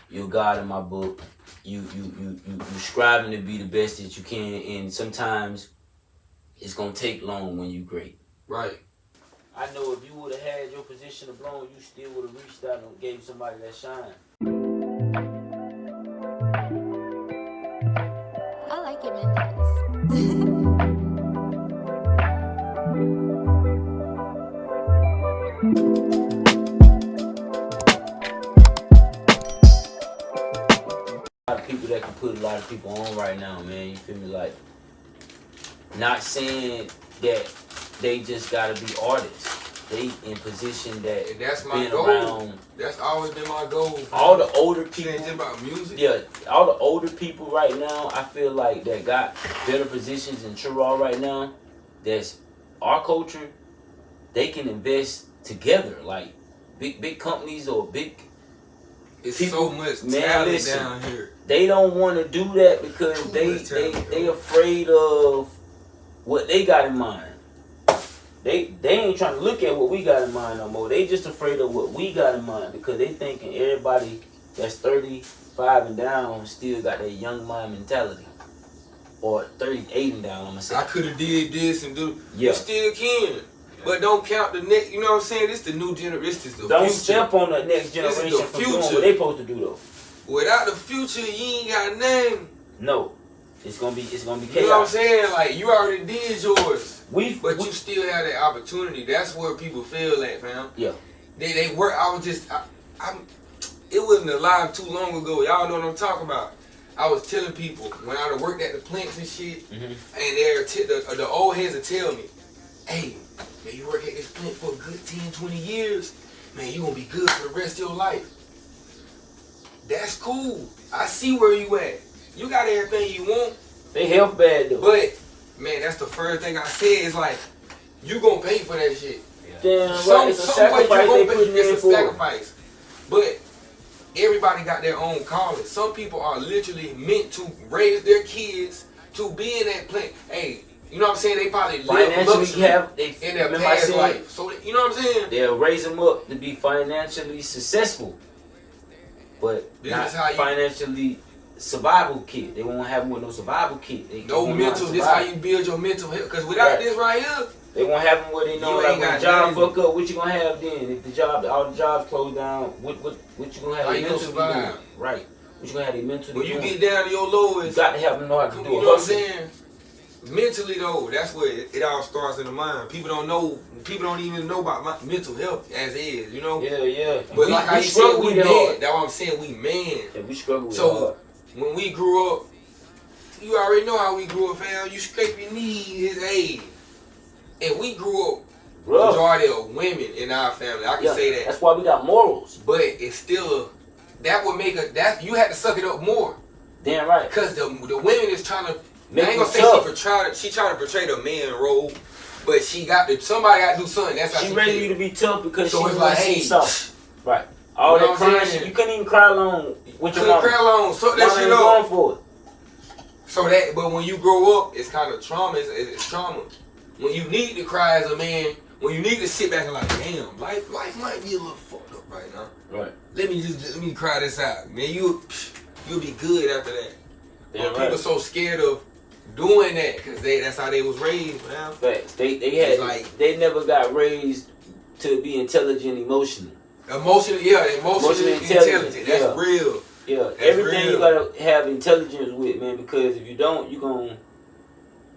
you're God in my book. You striving to be the best that you can, and sometimes it's gonna take long when you great. Right. I know if you would have had your position of blown, you still would have reached out and gave somebody that shine. I like it, Mendes. A lot of people that can put a lot of people on right now, man. You feel me? Like, not saying that they just gotta be artists. They in position that and that's my been goal. Around. That's always been my goal. All the older people. It's about music. Yeah, all the older people right now, I feel like that got better positions in Cheraw right now. That's our culture. They can invest together, like big companies or big. It's people, so much man, talent listen, down here. They don't want to do that because they afraid of what they got in mind. They ain't trying to look at what we got in mind no more. They just afraid of what we got in mind because they thinking everybody that's 35 and down still got that young mind mentality. Or 38 and down, I'm gonna say. I could have did this and do. Yeah. You still can. Yeah. But don't count the next, you know what I'm saying? This the new generation. This is the don't future. Step on the next generation the from doing what they supposed to do though. Without the future, you ain't got nothing. No. It's gonna be chaos. You know what I'm saying? Like, you already did yours. But you still have that opportunity. That's where people feel at, fam. Yeah. They work. I was just, it wasn't alive too long ago. Y'all know what I'm talking about. I was telling people when I done worked at the plants and shit, and the old heads would tell me, hey, man, you work at this plant for a good 10, 20 years, man, you gonna be good for the rest of your life. That's cool. I see where you at. You got everything you want. They health bad though. But, man, that's the first thing I said. Is like, you gonna pay for that shit. Damn right, it's a sacrifice they putting in for. Sacrifice. But everybody got their own calling. Some people are literally meant to raise their kids to be in that plant. Hey, you know what I'm saying? They probably live luxury in their past life. So, you know what I'm saying? They'll raise them up to be financially successful. But this not financially survival kit. They won't have them with no survival kit. No mental. This how you build your mental health. Because without this right here, they won't have them where they know like when the job fuck up, what you gonna have then? If the all the jobs close down, what you gonna have? How you gonna survive? Right. What you gonna have the mental? When you get down to your lowest, you got to have them know how to do it. You know what I'm saying? Mentally though, that's where it all starts in the mind. People don't know. People don't even know about my mental health as is. You know. Yeah. But like I said, we man. That's what I'm saying. We man. Yeah, we struggle with so when we grew up, you already know how we grew up, fam. You scrape your knee, his age. And we grew up majority of women in our family. I can say that. That's why we got morals. But it's still that would make you had to suck it up more. Damn right. Cause the women is trying to. Make I ain't gonna say she trying to portray the man role, but somebody got to do something. That's how she ready you to be tough because so she it's like, hey, soft. Right. All that crying, you couldn't even cry alone with your mama. Cry alone, so that shit up. Going for it. So that, but when you grow up, it's kind of trauma. It's trauma. When you need to cry as a man, when you need to sit back and like, damn, life might be a little fucked up right now. Right. Let me cry this out, man. You'll be good after that. But people so scared of doing that because that's how they was raised, man. Facts. They never got raised to be intelligent emotionally. Emotionally intelligent. That's real. Yeah, that's everything real. You gotta have intelligence with, man, because if you don't,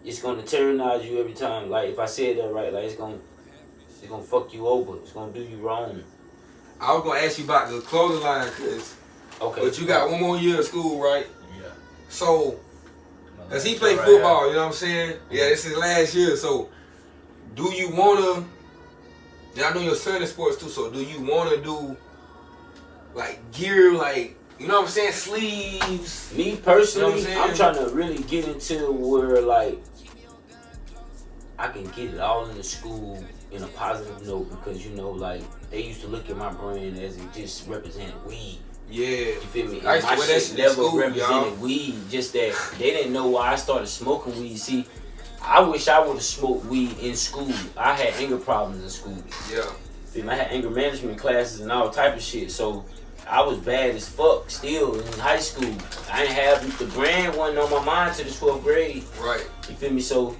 it's gonna tyrannize you every time. Like if I said that right, like it's gonna fuck you over. It's gonna do you wrong. I was gonna ask you about the clothing line, but you got one more year of school, right? Yeah. So, cause he played football, you know what I'm saying? Yeah, this is last year. So, do you wanna? And I know your son in sports too. So, do you wanna do like gear, like? You know what I'm saying? Sleeves. Me personally, you know I'm trying to really get into where like I can get it all in the school in a positive note because like they used to look at my brand as it just represented weed. Yeah. You feel me? I used to my wear shit that never school, represented weed. Just that they didn't know why I started smoking weed. See, I wish I would have smoked weed in school. I had anger problems in school. Yeah. I had anger management classes and all type of shit. So I was bad as fuck still in high school. I didn't have the brand wasn't on my mind to the 12th grade. Right. You feel me? So,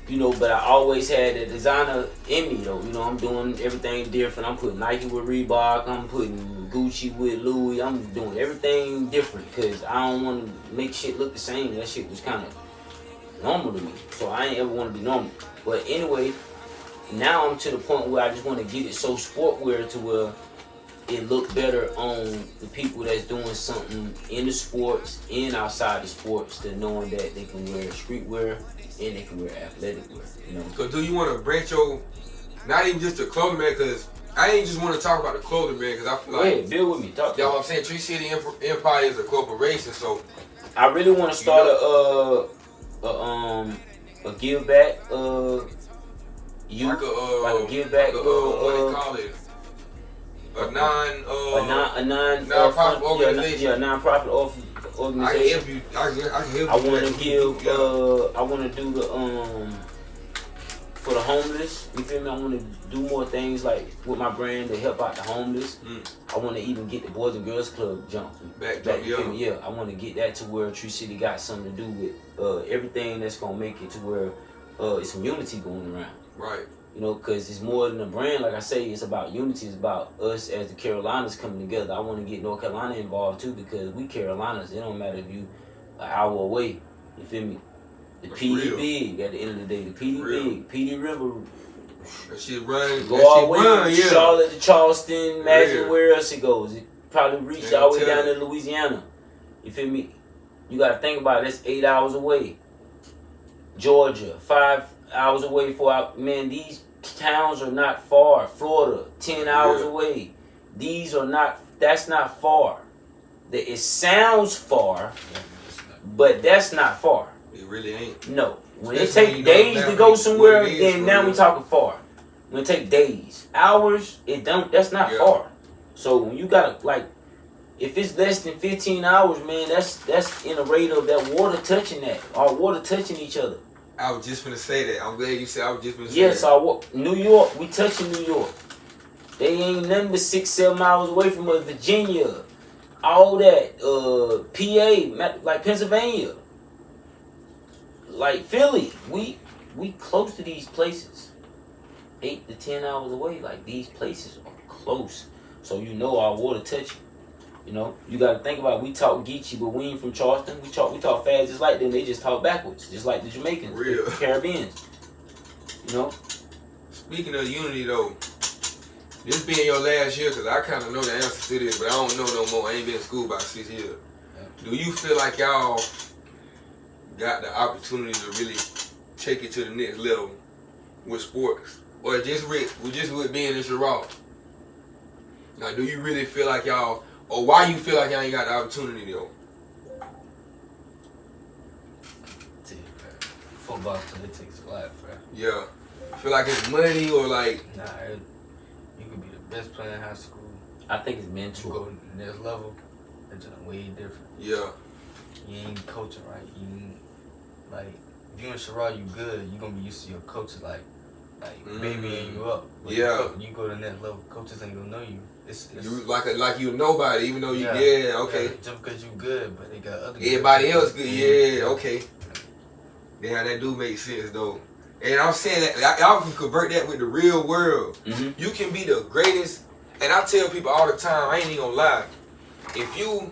you know, but I always had a designer in me though. You know, I'm doing everything different. I'm putting Nike with Reebok. I'm putting Gucci with Louis. I'm doing everything different because I don't want to make shit look the same. That shit was kind of normal to me. So I ain't ever want to be normal. But anyway, now I'm to the point where I just want to get it so sportwear to where it look better on the people that's doing something in the sports and outside the sports, to knowing that they can wear streetwear and they can wear athletic wear. You know. So do you want to branch your, not even just the clothing brand, because I ain't just want to talk about the clothing brand, because I feel like. Go ahead, build with me. Talk. Y'all, I'm saying Tree City Empire is a corporation, so. I really want to start a give back youth, like a give back what do you call it? A non-profit organization. Yeah, non-profit organization. I can help you. I can help you. I want to give. I want to do the for the homeless. You feel me? I want to do more things like with my brand to help out the homeless. I want to even get the Boys and Girls Club jumped back. You feel me? Yeah, I want to get that to where Tree City got something to do with everything that's gonna make it to where it's some unity going around. Right. You know, because it's more than a brand. Like I say, it's about unity. It's about us as the Carolinas coming together. I want to get North Carolina involved too, because we Carolinas. It don't matter if you an hour away. You feel me? The PD big at the end of the day. The PD big. PD River. That shit run. Go all the way from Charlotte to Charleston. Imagine where else it goes. It probably reached all the way down to Louisiana. You feel me? You got to think about it. That's 8 hours away. Georgia, 5 hours away. 4 hours. Man, these towns are not far. Florida, 10 hours away. These are not. That's not far. It sounds far, but that's not far. It really ain't. No. When it take days to go somewhere, then now we talking far. When it take days, hours, it don't. That's not far. So when you gotta like, if it's less than 15 hours, man, that's in the rate of that water touching that, or water touching each other. I was just gonna say that. I'm glad you said I was just gonna say that. Yes, New York, we touching New York. They ain't nothing but 6-7 miles away from us. Virginia, all that, PA, like Pennsylvania, like Philly. We close to these places. 8 to 10 hours away. Like these places are close. So you know our water touching. You know, you gotta think about it. We talk Geechee, but we ain't from Charleston. We talk fast just like them. They just talk backwards, just like the Jamaicans, the Caribbeans. You know. Speaking of unity, though, this being your last year, because I kind of know the answer to this, but I don't know no more. I ain't been in school about 6 years. Do you feel like y'all got the opportunity to really take it to the next level with sports, or just with being in Cheraw? Now, do you really feel like y'all? Or why you feel like y'all ain't got the opportunity though? Football it takes a lot, bro. Yeah. Feel like it's money or like. Nah, you could be the best player in high school. I think it's mental. You go to the next level, it's just way different. Yeah. You ain't coaching right. You ain't, like, if you in Cheraw, you good. You gonna be used to your coaches like babying you up. But you go to the next level, coaches ain't gonna know you. It's you like you nobody, even though you okay. Just because you good, but they got other. Everybody else good, okay. Yeah, that do make sense though. And I'm saying that y'all can convert that with the real world. Mm-hmm. You can be the greatest, and I tell people all the time, I ain't even gonna lie. If you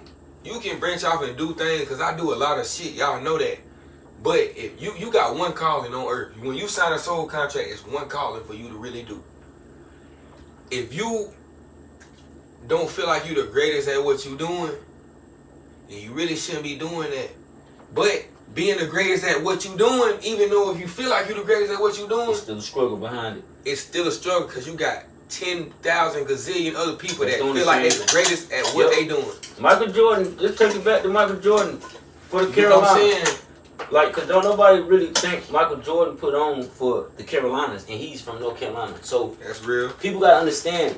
can branch off and do things, because I do a lot of shit, y'all know that. But if you got one calling on earth, when you sign a soul contract, it's one calling for you to really do. If you don't feel like you the greatest at what you doing, then you really shouldn't be doing that. But being the greatest at what you doing, even though if you feel like you the greatest at what you doing, it's still a struggle behind it. It's still a struggle because you got 10,000 gazillion other people that feel like they're the greatest at what they doing. Michael Jordan, let's take it back to Michael Jordan for the Carolinas. You know what I'm saying? Like, cause don't nobody really think Michael Jordan put on for the Carolinas, and he's from North Carolina. So that's real. People gotta understand.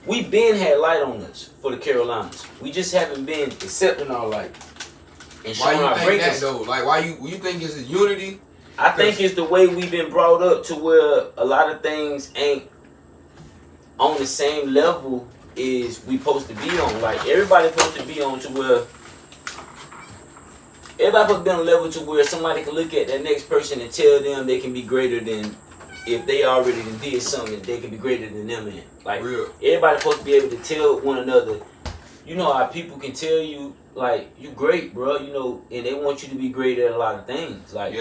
We been had light on us for the Carolinas. We just haven't been accepting our light and showing our greatness. Why you think that though? Like, why you think it's a unity? I think it's the way we've been brought up to where a lot of things ain't on the same level is we supposed to be on. Like everybody supposed to be on to where everybody supposed to be on a level to where somebody can look at that next person and tell them they can be greater than if they already did something, they can be greater than them in. Like Real. everybody supposed to be able to tell one another. You know how people can tell you like you great, bro. You know, and they want you to be great at a lot of things. Like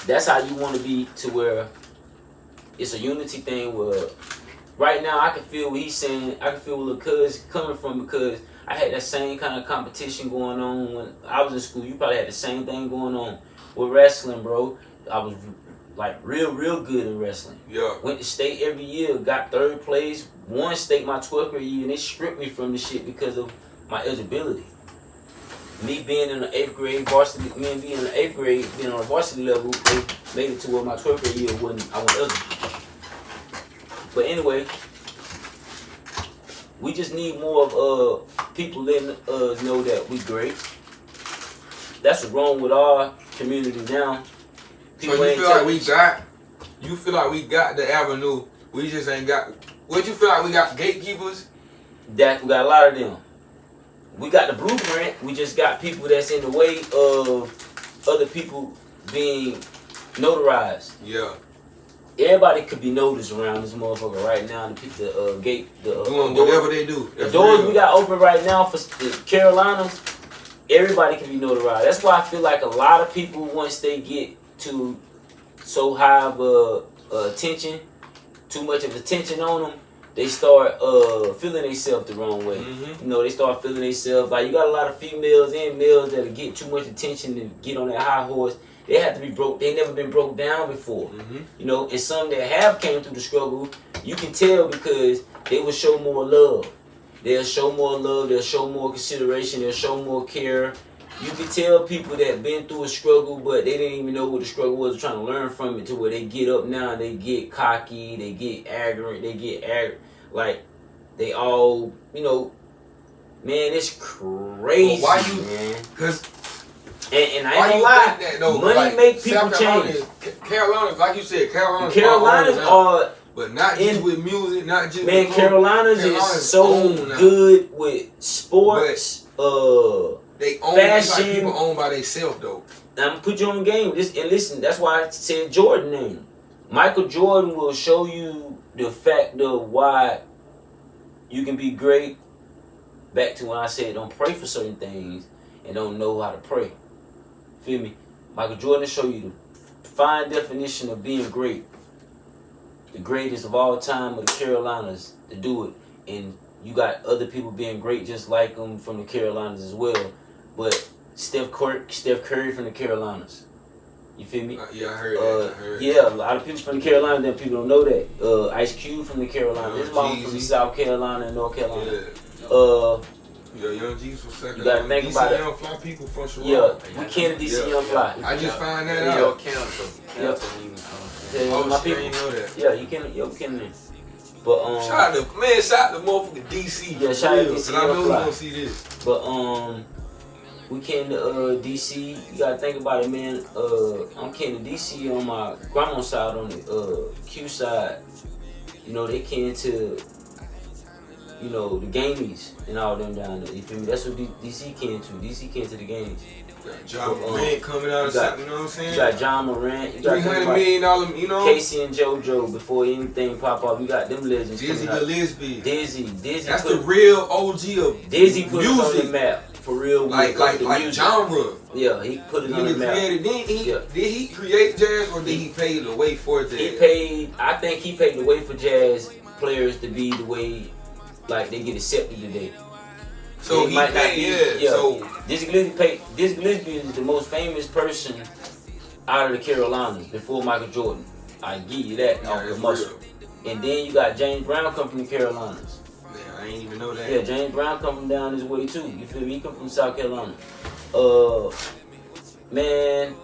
that's how you want to be to where it's a unity thing. Where right now I can feel what he's saying. I can feel where Lil Cuz coming from because I had that same kind of competition going on when I was in school. You probably had the same thing going on with wrestling, bro. I was like real good in wrestling. Yeah. Went to state every year, got 3rd place, won state my 12th grade year, and they stripped me from the shit because of my eligibility. Me being in the 8th grade varsity, being on a varsity level, they made it to where my 12th grade year I wasn't eligible. But anyway, we just need more of people letting us know that we great. That's what's wrong with our community now. So you feel like we got the avenue, we just ain't got. What you feel like we got gatekeepers? That we got a lot of them. We got the blueprint. We just got people that's in the way of other people being notarized. Yeah. Everybody could be noticed around this motherfucker right now. The gate, doing whatever they do. The doors we got open right now for the Carolinas. Everybody can be notarized. That's why I feel like a lot of people, once they get to so high of attention, too much of attention on them, they start feeling themselves the wrong way. Mm-hmm. You know, they start feeling themselves like you got a lot of females and males that get too much attention to get on that high horse. They have to be broke. They never been broke down before. Mm-hmm. You know, and some that have came through the struggle, you can tell because they will show more love. They'll show more love. They'll show more consideration. They'll show more care. You can tell people that been through a struggle, but they didn't even know what the struggle was, trying to learn from it, to where they get up now, they get cocky, they get arrogant, like they all, you know, man, it's crazy, well, why you, man. Because and I ain't gonna lie, that, though? money like, make people Carolina, change. Carolinas, like you said, Carolinas are, but not just with music, not just man, with Carolinas is so good with sports, they own fashion. Like people owned by themselves though. I'm gonna put you on game. And listen, that's why I said Jordan name. Michael Jordan will show you the fact of why you can be great. Back to when I said don't pray for certain things and don't know how to pray. Feel me? Michael Jordan will show you the fine definition of being great. The greatest of all time of the Carolinas to do it. And you got other people being great just like them from the Carolinas as well. But Steph Curry from the Carolinas. You feel me? Yeah, I heard that. Yeah, a lot of people from the Carolinas, then people don't know that. Ice Cube from the Carolinas. His mom from South Carolina and North Carolina. Yeah, Young G's from South Carolina. You gotta think about it. DC Young Fly people from Cheraw. Yeah, we can't DC Young Fly. I just find that out. My people. You know that. Yeah, you can. But shout out to motherfucking DC. Yeah, shout out to DC. I know you gonna see this. But we came to DC. You gotta think about it, man. I'm came to DC on my grandma's side, on the Q side. You know, they came to, you know, the gamies and all them down there. You feel me? That's what DC came to. DC came to the games. John Morant coming out of something, you know what I'm saying? You got John Morant. You got $300 million, you know? Casey and JoJo before anything pop up. You got them legends. Dizzy Gillespie. Dizzy. That's the real OG of Dizzy put music. Us on the map for real. Like genre. Yeah, he put it on the map. Did he create jazz or did he pave the way for jazz? I think he paved the way for jazz players to be the way, like, they get accepted today. So he might not be. Yeah. So Dizzy Gillespie is the most famous person out of the Carolinas before Michael Jordan. I give you that off the muscle. And then you got James Brown come from the Carolinas. Yeah, I ain't even know that. Yeah, James Brown come from down this way too. You feel me? He come from South Carolina. Man,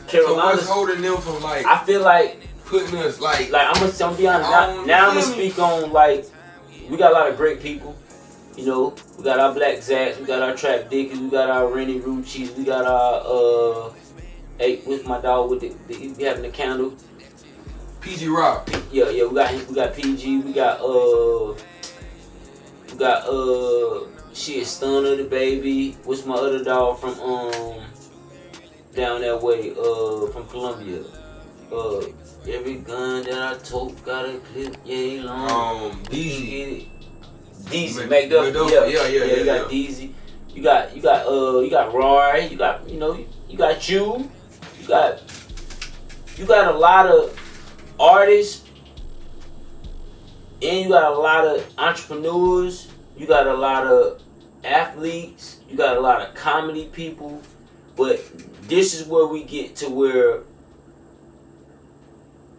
Carolinas. So what's holding them from like? I feel like putting us like I'm gonna be honest. Now I'm gonna speak on, like, we got a lot of great people. You know, we got our Black Zacks, we got our Trap Dickies, we got our Rennie Ruchis, we got our hey, what's my dog with the having the candle? PG Rock. Yeah, we got PG, we got We got Stunner the Baby. What's my other dog from down that way, from Columbia? Every gun that I tote got a clip, yeah, long. Dizzy. Dizzy, McDuffie, yeah. You got Dizzy. You got Roy. You got you got you. You got a lot of artists, and you got a lot of entrepreneurs. You got a lot of athletes. You got a lot of comedy people. But this is where we get to where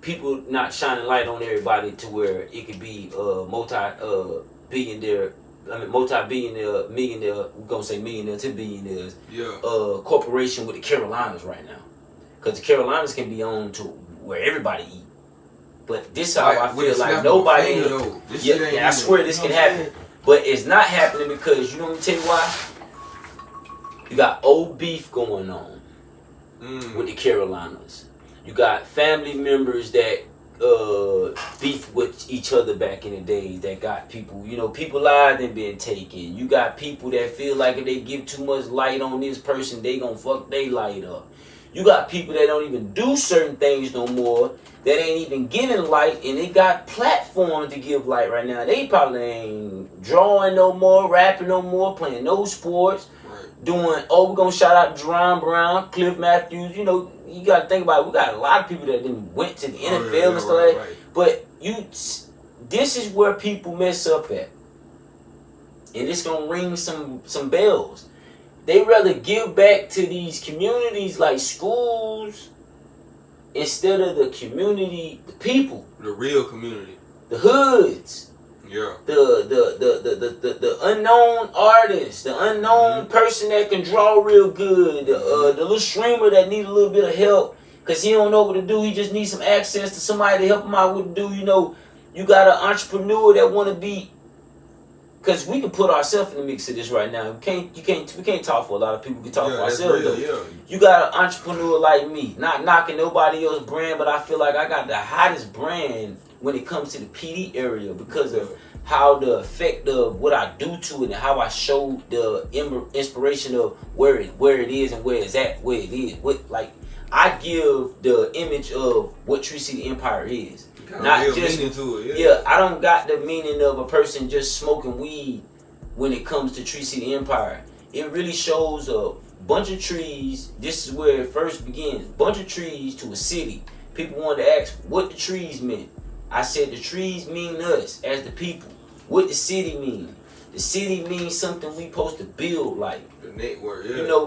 people not shining light on everybody to where it could be multi-billionaire, millionaire, we're gonna say millionaire to billionaires, corporation with the Carolinas right now. Because the Carolinas can be owned to where everybody eat. But this how I feel like nobody, I swear this can happen. But it's not happening because, you know what I'm tell you why? You got old beef going on with the Carolinas. You got family members that beef with each other back in the days that got people, people lives that been taken. You got people that feel like if they give too much light on this person, they gonna fuck they light up. You got people that don't even do certain things no more, that ain't even giving light, and they got platforms to give light right now. They probably ain't drawing no more, rapping no more, playing no sports, doing, we're going to shout out Jerron Brown, Cliff Matthews. You got to think about it. We got a lot of people that didn't went to the NFL and stuff like that. But this is where people mess up at. And it's going to ring some bells. They rather give back to these communities like schools instead of the community, the people. The real community. The hoods. Yeah. The unknown artist, the unknown person that can draw real good, the little streamer that need a little bit of help because he don't know what to do. He just needs some access to somebody to help him out with to do. You got an entrepreneur that want to be. Because we can put ourselves in the mix of this right now. We can't talk for a lot of people. We can talk for ourselves. Though. You got an entrepreneur like me, not knocking nobody else's brand, but I feel like I got the hottest brand when it comes to the PD area because of how the effect of what I do to it and how I show the inspiration of where it is and where it's at, where it is. I give the image of what TreeCityEmpire is. Not just to it, I don't got the meaning of a person just smoking weed when it comes to TreeCityEmpire. It really shows a bunch of trees. This is where it first begins. Bunch of trees to a city. People wanted to ask what the trees meant. I said the trees mean us as the people. What the city mean? The city means something we supposed to build like. The network,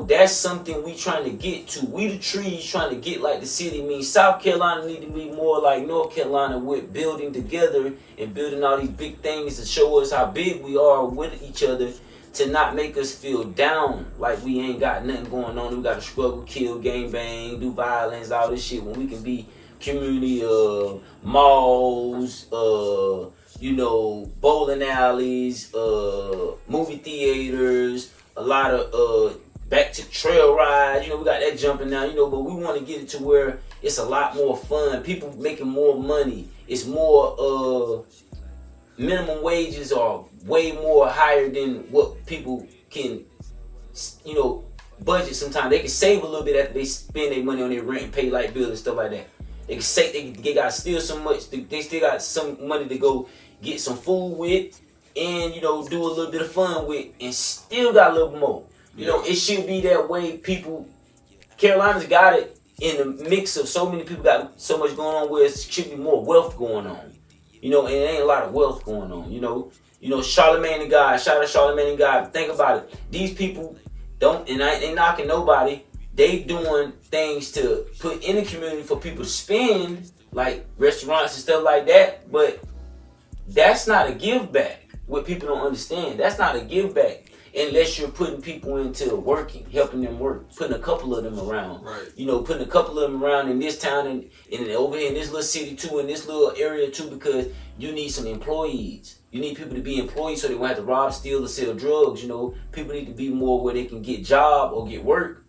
that's something we trying to get to. We the trees trying to get like the city means. South Carolina need to be more like North Carolina with building together and building all these big things to show us how big we are with each other to not make us feel down like we ain't got nothing going on. We got to struggle, kill, gang bang, do violence, all this shit when we can be community malls, bowling alleys, movie theaters, a lot of back to trail rides. We got that jumping now, but we want to get it to where it's a lot more fun. People making more money. It's more minimum wages are way more higher than what people can, budget sometimes. They can save a little bit after they spend their money on their rent and pay light bills and stuff like that. They can say they got still so much. They still got some money to go get some food with, and do a little bit of fun with, and still got a little more. It should be that way. Carolina's got it in the mix of so many people got so much going on where it should be more wealth going on. And it ain't a lot of wealth going on. Charlemagne the God. Shout out Charlemagne the God. Think about it. These people don't, and I ain't knocking nobody. They doing things to put in the community for people to spend, like restaurants and stuff like that, but that's not a give back. What people don't understand, that's not a give back unless you're putting people into working, helping them work, putting a couple of them around. Right. Putting a couple of them around in this town and over here in this little city too, in this little area too, because you need some employees. You need people to be employees so they won't have to rob, steal, or sell drugs. People need to be more where they can get job or get work,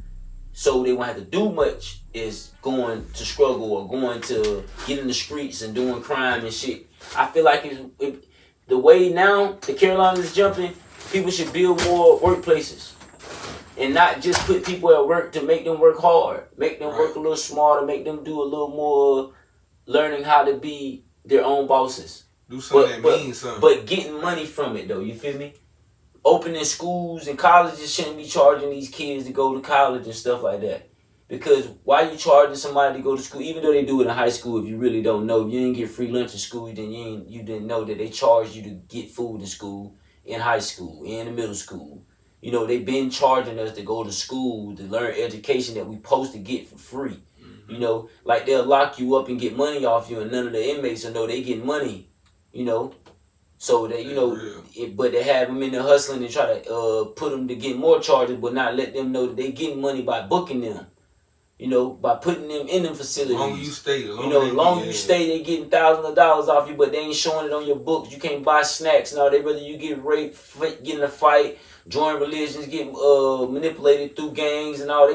so they won't have to do much is going to struggle or going to get in the streets and doing crime and shit. I feel like the way now the Carolinas is jumping, people should build more workplaces. And not just put people at work to make them work hard. Make them work a little smarter, make them do a little more learning how to be their own bosses. Do something that means something. But getting money from it though, you feel me? Opening schools and colleges shouldn't be charging these kids to go to college and stuff like that. Because why you charging somebody to go to school, even though they do it in high school, if you really don't know, if you didn't get free lunch in school, then you didn't know that they charge you to get food in school, in high school, in the middle school. You know, they've been charging us to go to school, to learn education that we supposed to get for free. You know, like they'll lock you up and get money off you, and none of the inmates will know they get money, you know. So that, you know, but they have them in there hustling and try to put them to get more charges, but not let them know that they getting money by booking them. You know, by putting them in them facilities. Long you stay, the longer you stay, they getting thousands of dollars off you, but they ain't showing it on your books. You can't buy snacks now. They rather you get raped, get in a fight, join religions, get manipulated through gangs and all.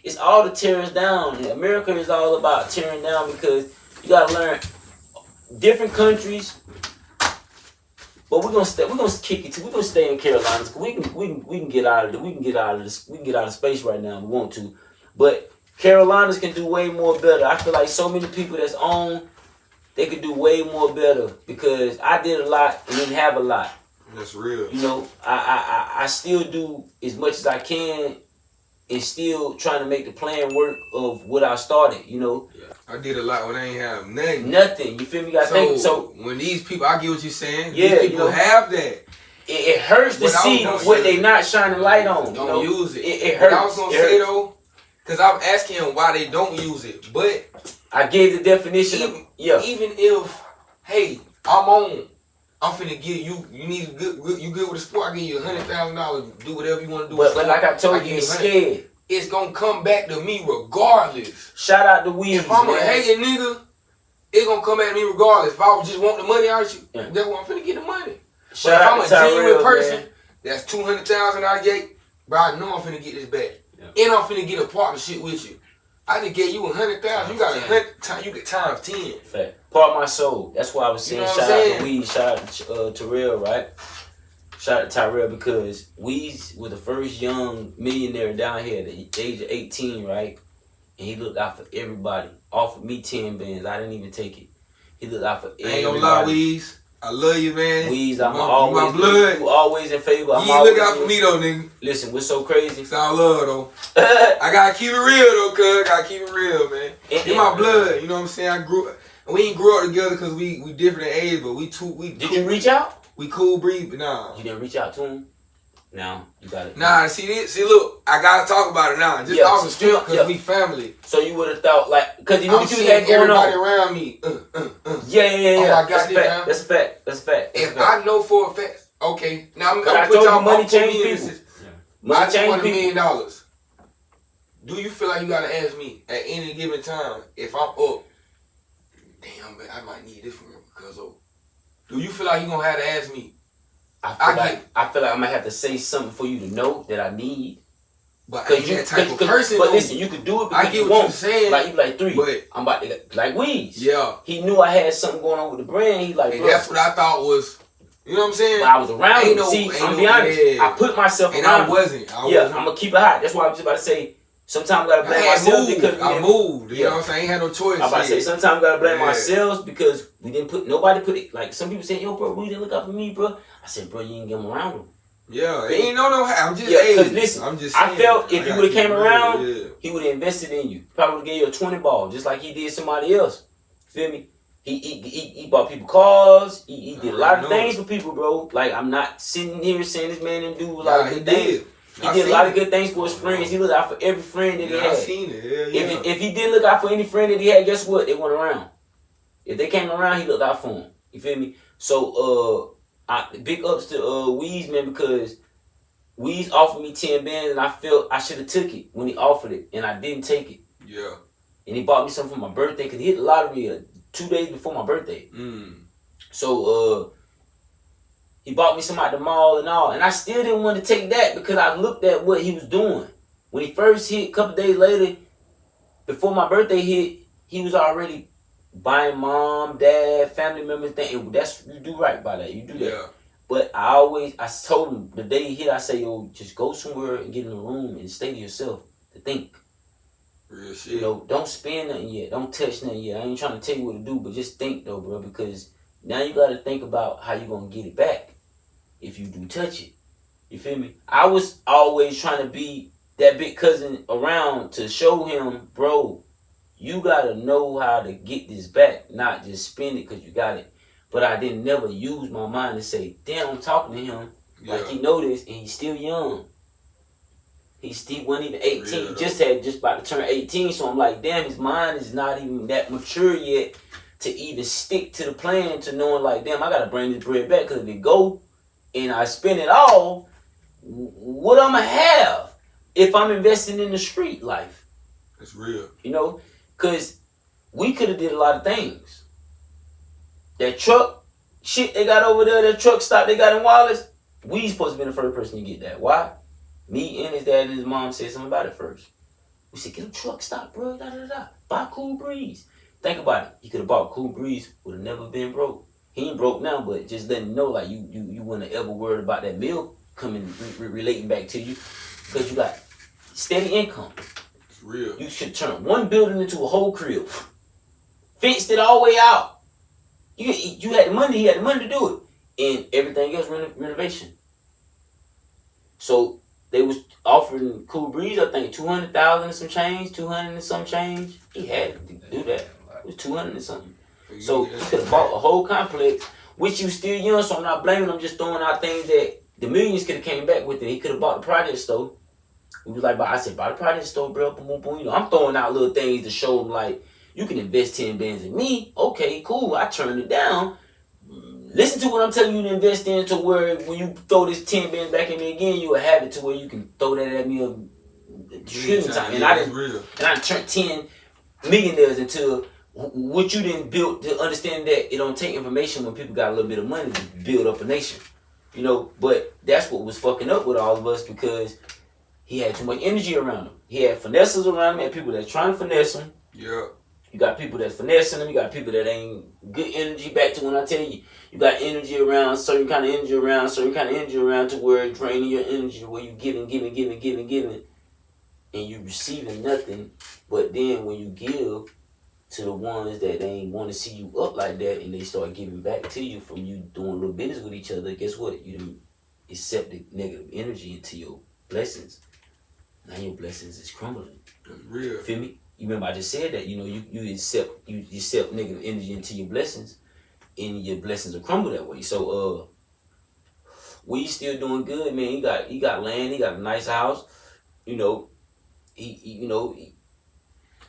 It's all to tear us down. America is all about tearing down because you gotta learn different countries. But we're gonna kick it to. We're gonna stay in Carolinas because we can get out of space right now if we want to. But Carolinas can do way more better. I feel like so many people that's on, they could do way more better because I did a lot and didn't have a lot. That's real. You know, I still do as much as I can and still trying to make the plan work of what I started, you know. Yeah. I did a lot when I ain't have nothing. Nothing. You feel me? So when these people, I get what you're saying. Yeah, these people have that. It hurts to see what they not shining light on. Don't use it. It hurts. What I was going to say though, because I'm asking him why they don't use it, but I gave the definition. Even if, hey, I'm finna give you. You good with the sport? I give you $100,000. Do whatever you want to do. But like I told you, it's scared. It's gonna come back to me regardless. Shout out to Weezy. If I'm a hating nigga, it's gonna come at me regardless. If I just want the money out of you, that's why I'm finna get the money. Shout out if I'm a genuine person, that's $200,000 out of gate, bro, I know I'm finna get this back. Yeah. And I'm finna get a partnership with you. I just gave you $100,000. You got 100 times. You get times 10. Fact. Part of my soul. That's why I was saying. Shout out to Weez. Shout out to Terrell, right? Shout out to Tyrell because Weez was the first young millionaire down here at the age of 18, right? And he looked out for everybody. Offered me 10 bands. I didn't even take it. He looked out for everybody. I ain't gonna lie, Weez. I love you, man. Weez, I'm always, my blood. Always in favor. You look out for me though, nigga. Listen, we're so crazy. It's all love though. I gotta keep it real though, cuz. Gotta keep it real, man. In my blood, you know what I'm saying? We ain't grew up together because we different in age, but we Did you reach out? We cool breed, but nah. You didn't reach out to him? Now you got it. Nah, see, look, I gotta talk about it now. Just off the strip, because we family. So you would have thought, like, because you know what you had going on. Everybody around me. Yeah. Oh, I got That's a fact. If I know for a fact, okay, now I'm gonna put y'all money change people. I just want $1 million. Do you feel like you gotta ask me at any given time if I'm up? Damn, man, I might need this from because of. Do you feel like you gonna have to ask me? I feel like I'm gonna have to say something for you to know that I need. But I ain't that type of person. But listen, you could do it because I get what you're saying. Like you like 3. But I'm about to like Weez. Yeah. He knew I had something going on with the brand. He like, and that's what I thought was. You know what I'm saying? But I was around him. See, I'm be honest. I put myself around him. I wasn't. I'm gonna keep it hot. That's why I was just about to say. Sometimes I gotta blame myself because I moved. You know what I'm saying? I ain't had no choice. I'm about to say sometimes I gotta blame ourselves because nobody put it. Like some people say, yo, bro, we didn't look out for me, bro. I said, bro, you didn't get him around him. Yeah, he ain't no. I'm just. Because listen, I'm just. I felt if he would have came around, he would have invested in you. Probably would have gave you a 20 ball, just like he did somebody else. Feel me? He bought people cars. He did a lot of things for people, bro. Like I'm not sitting here saying this man didn't do a lot of good things. He did a lot of good things for his friends. He looked out for every friend that he had. I seen it. Yeah. If he did look out for any friend that he had, guess what? They went around. If they came around, he looked out for them. You feel me? So big ups to Weez, man, because Weez offered me 10 bands and I felt I should have took it when he offered it and I didn't take it. Yeah. And he bought me something for my birthday because he hit the lottery 2 days before my birthday. So he bought me some at the mall and all. And I still didn't want to take that because I looked at what he was doing. When he first hit, a couple days later, before my birthday hit, he was already buying mom, dad, family members thing. That's you do right by that. You do that. Yeah. But I told him the day he hit, I say, yo, just go somewhere and get in a room and stay to yourself to think. Real shit. You know, don't spend nothing yet. Don't touch nothing yet. I ain't trying to tell you what to do, but just think though, bro, because now you got to think about how you gonna get it back if you do touch it. You feel me? I was always trying to be that big cousin around to show him, bro, you gotta know how to get this back, not just spend it because you got it. But I didn't never use my mind to say, damn, I'm talking to him like he know this, and he's still young. He still wasn't even 18. He just about to turn 18. So I'm like, damn, his mind is not even that mature yet to even stick to the plan, to knowing like, damn, I gotta bring this bread back, because if it go and I spend it all, what I'm gonna have if I'm investing in the street life? It's real. You know, because we could have did a lot of things. That truck shit they got over there, that truck stop they got in Wallace, we supposed to be the first person to get that. Why? Me and his dad and his mom said something about it first. We said, get a truck stop, bro. Buy Cool Breeze. Think about it. He could have bought Cool Breeze, would have never been broke. He ain't broke now, but just letting you know, like, you wouldn't have ever worried about that bill coming, relating back to you, because you got steady income. It's real. You should turn one building into a whole crib. Fenced it all the way out. You had the money, he had the money to do it. And everything else renovation. So they was offering Cool Breeze, I think, 200,000 and some change, 200 and some change. He had to do that. It was 200 and something. So he could have bought a whole complex, which you still young, so I'm not blaming him. I'm just throwing out things that the millions could have came back with it. He could have bought the project store. He was like, I said, buy the project store, bro. Boom, boom, boom. You know, I'm throwing out little things to show him, like, you can invest 10 bands in me. Okay, cool. I turned it down. Listen to what I'm telling you to invest in, to where when you throw this 10 bands back at me again, you will have it to where you can throw that at me a trillion times. And I turned 10 millionaires into what you didn't build, to understand that it don't take information when people got a little bit of money to build up a nation. You know, but that's what was fucking up with all of us, because he had too much energy around him. He had finessers around him, he had people that's trying to finesse him. Yeah. You got people that's finessing them. You got people that ain't good energy. Back to when I tell you, you got energy around, certain kind of energy around, to where it's draining your energy, where you giving, and you receiving nothing. But then when you give to the ones that they ain't want to see you up like that, and they start giving back to you from you doing a little business with each other, guess what? You accept the negative energy into your blessings. Now your blessings is crumbling. That's real. Feel me? You remember I just said that, you know, you accept negative energy into your blessings, and your blessings will crumble that way. So we still doing good, man. He got land, he got a nice house, you know.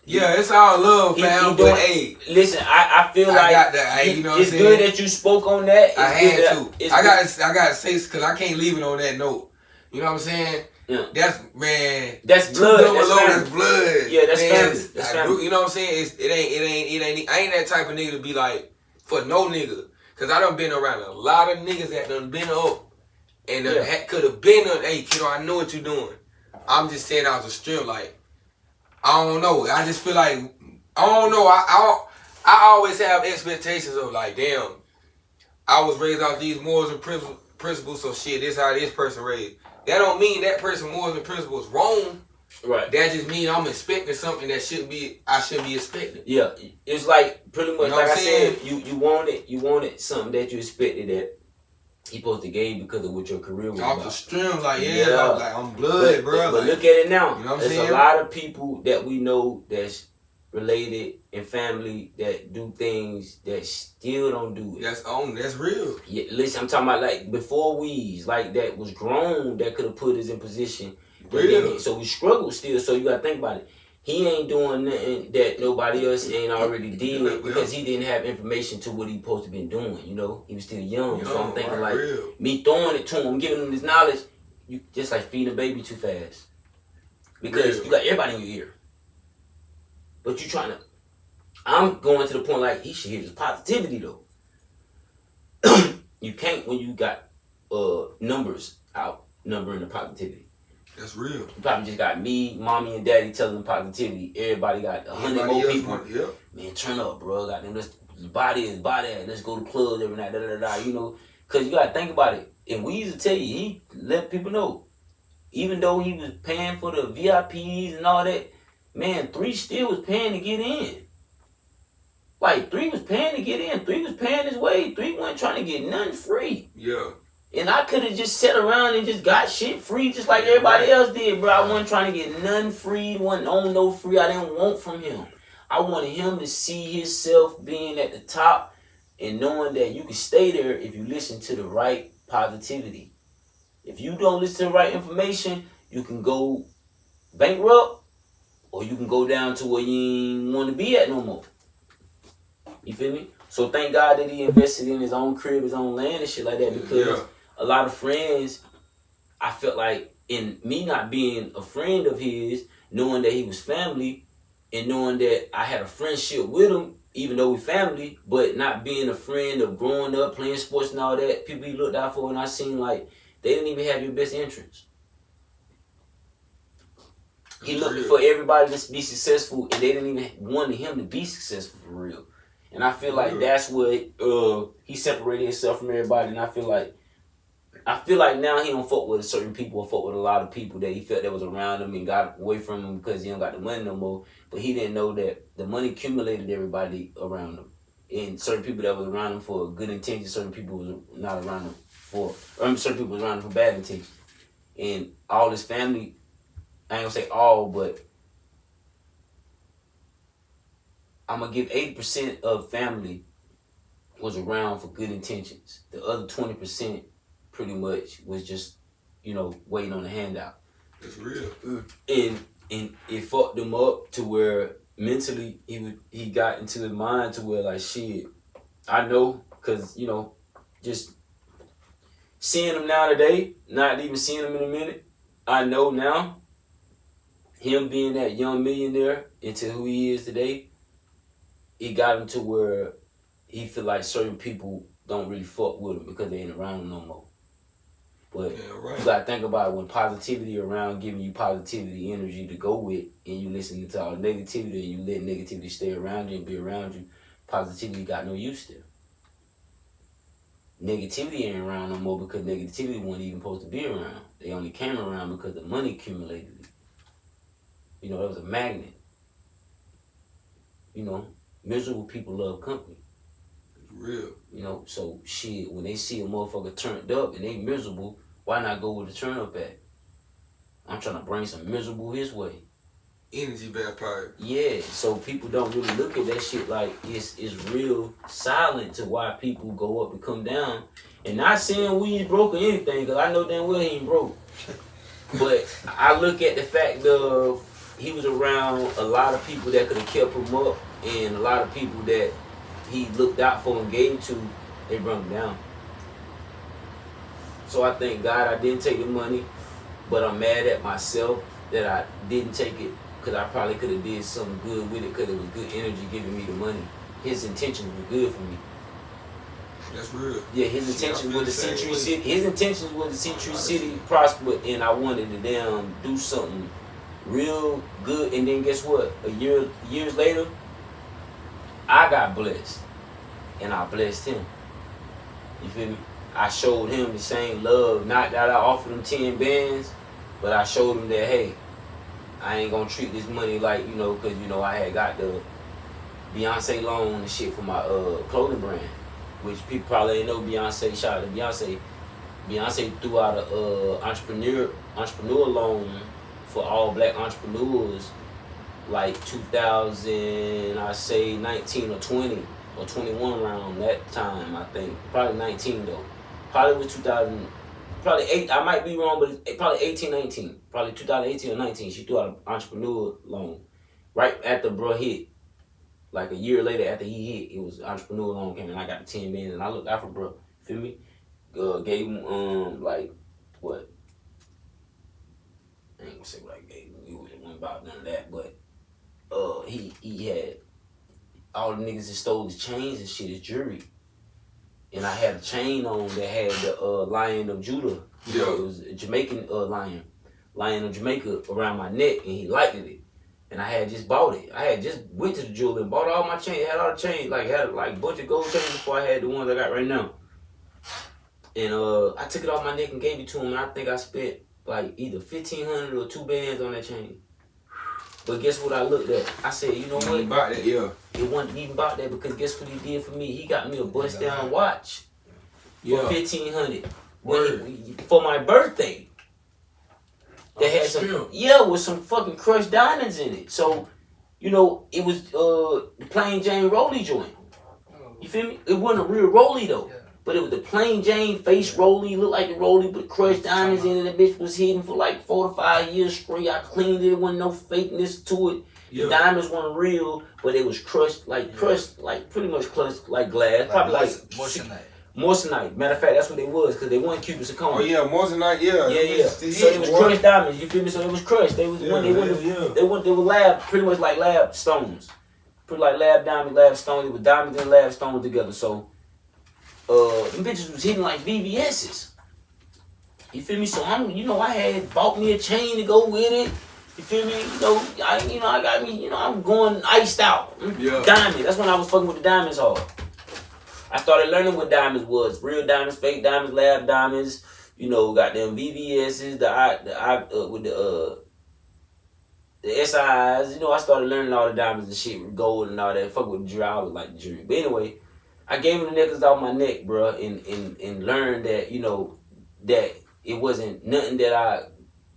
Yeah, it's all love, fam. But hey, listen, I feel like I got that. You know what I'm saying? It's good that you spoke on that. I had to. I gotta say this because I can't leave it on that note. You know what I'm saying? Yeah. That's blood. That's blood. Yeah, that's man, family. That's family. You know what I'm saying? I ain't that type of nigga to be like, for no nigga. Cause I done been around a lot of niggas that done been up and could have been up. Hey, kiddo, I know what you doing. I'm just saying I was a strip. Like, I don't know. I just feel like, I don't know. I always have expectations of like, damn, I was raised off these morals and principles. So shit, this how this person raised. That don't mean that person morals and principles wrong. Right. That just means I'm expecting something that I shouldn't be expecting. Yeah. It's like pretty much, you know, like I said, you wanted something that you expected that he supposed to gain because of what your career was off about. The stream, like like I'm blood, bro. But look at it now. You know what There's a lot of people that we know that's related in family that do things that still don't do it. That's real. Yeah, listen, I'm talking about like before like that was grown, that could have put us in position. So we struggle still. So you gotta think about it. He ain't doing nothing that nobody else ain't already did because he didn't have information to what he supposed to been doing. You know, he was still young. So I'm thinking like me throwing it to him, giving him this knowledge, you just like feeding a baby too fast because you got everybody in your ear. But I'm going to the point like he should hear this positivity though. You can't when you got numbers outnumbering the positivity. That's real. You probably just got me, mommy, and daddy telling them positivity. Everybody got 100 more people. Yep. Man, turn up, bro. Got them. Body is body. Let's go to clubs every night. You know, cause you gotta think about it. And we used to tell you, he let people know. Even though he was paying for the VIPs and all that, man, 3 still was paying to get in. Like 3 was paying to get in. 3 was paying his way. 3 wasn't trying to get nothing free. Yeah. And I could have just sat around and just got shit free just like everybody else did, bro. I wasn't trying to get nothing free, wasn't on no free. I didn't want from him. I wanted him to see himself being at the top and knowing that you can stay there if you listen to the right positivity. If you don't listen to the right information, you can go bankrupt or you can go down to where you ain't want to be at no more. You feel me? So thank God that he invested in his own crib, his own land and shit like that, because a lot of friends, I felt like in me not being a friend of his, knowing that he was family, and knowing that I had a friendship with him, even though we family, but not being a friend of growing up, playing sports and all that, people he looked out for, and I seen like, they didn't even have your best interests. He looked for everybody to be successful, and they didn't even want him to be successful for real. And I feel like that's what he separated himself from everybody, and I feel like now he don't fuck with certain people or fuck with a lot of people that he felt that was around him and got away from him because he don't got the money no more. But he didn't know that the money accumulated everybody around him. And certain people that was around him for good intentions, certain people was not around him for, certain people was around him for bad intentions. And all his family, I ain't gonna say all, but I'm gonna give 80% of family was around for good intentions. The other 20% pretty much was just, you know, waiting on a handout. That's real. And it fucked him up to where mentally he got into his mind to where like shit, I know, cause you know, just seeing him now today, not even seeing him in a minute, I know now, him being that young millionaire into who he is today, it got him to where he feel like certain people don't really fuck with him because they ain't around him no more. But you gotta think about it, when positivity around giving you positivity energy to go with, and you listening to all negativity and you let negativity stay around you and be around you, positivity got no use there. Negativity ain't around no more because negativity wasn't even supposed to be around. They only came around because the money accumulated it. You know, that was a magnet. You know, miserable people love company. It's real. You know, so shit, when they see a motherfucker turned up and they miserable, why not go with the turn up at? I'm trying to bring some miserable his way. Energy vampire. Yeah, so people don't really look at that shit like it's real silent to why people go up and come down. And not saying we ain't broke or anything, because I know damn well he ain't broke. But I look at the fact of he was around a lot of people that could have kept him up, and a lot of people that he looked out for and gave to, they brought him down. So I thank God I didn't take the money, but I'm mad at myself that I didn't take it, because I probably could have did something good with it, because it was good energy giving me the money. His intentions were good for me. That's real. Yeah, his intentions was to see Tree City. His intentions was to see Tree City prosper, and I wanted to damn do something real good. And then guess what? Years later, I got blessed, and I blessed him. You feel me? I showed him the same love. Not that I offered him 10 bands, but I showed him that, hey, I ain't gonna treat this money like, you know, because, you know, I had got the Beyonce loan and shit for my clothing brand, which people probably ain't know. Beyonce, shout out to Beyonce. Beyonce threw out a entrepreneur loan for all black entrepreneurs, like 2000, I say 19 or 20 or 21 around that time, I think. Probably 19 though. Probably was 2000, probably 8, I might be wrong, but it's probably 18, 19. Probably 2018 or 19, she threw out an entrepreneur loan. Right after bro hit. Like a year later after he hit, it was entrepreneur loan came and I got the 10 bands and I looked out for bro. Feel me? Gave him like what? I ain't gonna say what I gave him. We wasn't about none of that, but he had all the niggas that stole his chains and shit, his jewelry. And I had a chain on that had the Lion of Judah. You know, it was a Jamaican lion. lying in Jamaica around my neck, and he liked it. And I had just bought it. I had just went to the jeweler and bought all my chains. Had all the chains, like had like a bunch of gold chains before I had the ones I got right now. And I took it off my neck and gave it to him. And I think I spent like either $1,500 or 2 bands on that chain. But guess what I looked at? I said, you know what? About that, yeah. It wasn't even about that because guess what he did for me? He got me a bust down watch for $1,500 for my birthday. They had some, with some fucking crushed diamonds in it. So, you know, it was the plain Jane Rolly joint. You feel me? It wasn't a real Rolly though. But it was the plain Jane face Rolly, looked like the Rolly, but crushed diamonds in it. That bitch was hidden for like 4 to 5 years straight. I cleaned it. There wasn't no fakeness to it. The diamonds weren't real, but it was crushed, like pretty much crushed like glass. Probably like Moissanite. Matter of fact, that's what they was, because they weren't cubic zirconia. Oh yeah, Moissanite, Yeah. So it was crushed diamonds, you feel me? So it was crushed. They were lab, pretty much like lab stones. Pretty like lab diamonds, lab stones. It was diamonds and lab stones together. So them bitches was hitting like VVS's. You feel me? So I had bought me a chain to go with it. You feel me? I got me, I'm going iced out. Diamond. That's when I was fucking with the diamonds hard. I started learning what diamonds was. Real diamonds, fake diamonds, lab diamonds, got them VVS's, with the SIs. I started learning all the diamonds and shit with gold and all that. Fuck with the jewelry. I always like the jewelry. But anyway, I gave him the necklace off my neck, bro, and learned that, that it wasn't nothing that I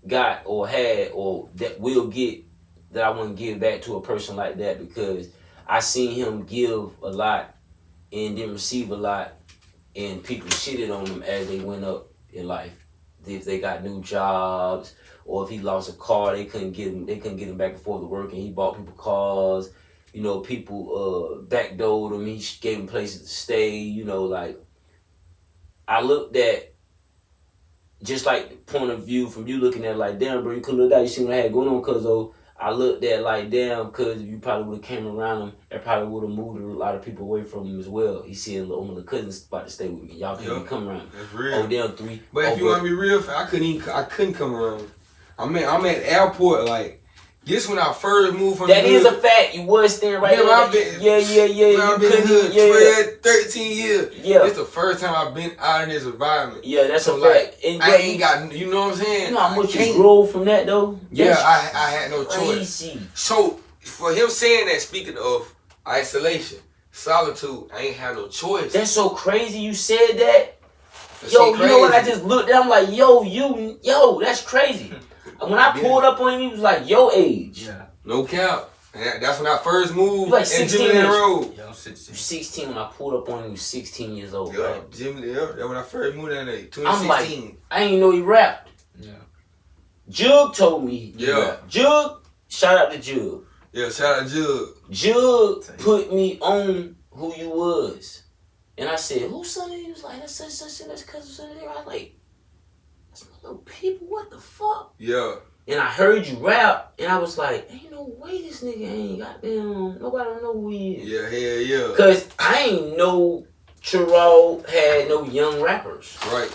got or had or that will get that I wouldn't give back to a person like that, because I seen him give a lot and didn't receive a lot, and people shitted on him as they went up in life. If they got new jobs or if he lost a car, they couldn't get him back and forth to work, and he bought people cars. People backdoored him. He gave him places to stay. I looked at just like the point of view from you looking at like, damn, bro, you couldn't look out. You see what I had going on, cuz though. I looked at like, damn, cuz if you probably would have came around him, that probably would have moved a lot of people away from him as well. He see one of the cousins about to stay with me. Y'all can't come around. That's real. Oh, damn, 3. But if you want to be real, I couldn't come around. I'm at the airport, like, this when I first moved from that the is hood. a fact. You was staying right there. I've been, yeah. I've been in the hood 12, 13 years. Yeah. It's the first time I've been out in this environment. Yeah, that's so a fact. Like, I ain't got, you know what I'm saying? You know how much you grow from that, though? Yeah, I had no crazy choice. So, for him saying that, speaking of isolation, solitude, I ain't had no choice. That's so crazy you said that. Yo, you know what? I just looked at him like, yo, that's crazy. When I pulled up on him, he was like, your age. Yeah. No cap. And that's when I first moved like in Jimmy Road. Yeah, I'm 16. 16 when I pulled up on him, he was 16 years old. Yeah, right? Jimmy, that's when I first moved that day, 2016. I'm like, I didn't know he rapped. Yeah. Jug told me. Yeah. Jug, shout out to Jug. Yeah, shout out Jug. Jug put me on who you was. And I said, who's son? He was like, that's cousin. I was like, that's my little people, what the fuck? Yeah. And I heard you rap, and I was like, ain't no way this nigga ain't goddamn, nobody don't know who he is. Yeah, hell yeah. Cause I ain't know Cheraw had no young rappers. Right.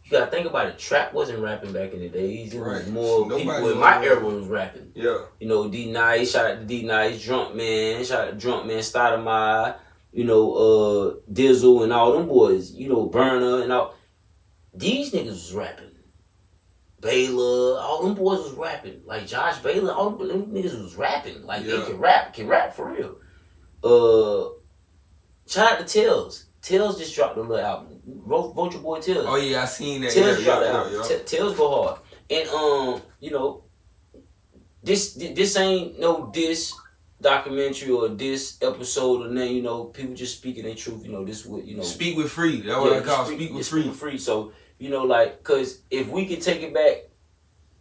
You gotta think about it. Trap wasn't rapping back in the days. It was more Nobody people in my era was rapping. Yeah. D Nice, shout out to D Nice, Drunk Man, shout out to Drunk Man, Stoudemire, Dizzle and all them boys, Burner and all. These niggas was rapping. Baylor, all them boys was rapping. Like Josh Baylor, all them niggas was rapping. Like they can rap for real. Shout out to Tails. Tails just dropped a little album. Vote your boy Tails. Oh yeah, I seen that. Tails dropped the album. Tails go hard. And this ain't no diss documentary or this episode or nothing, people just speaking their truth, this what, Speak with free. That's what I call speak with free. So, cause if we could take it back,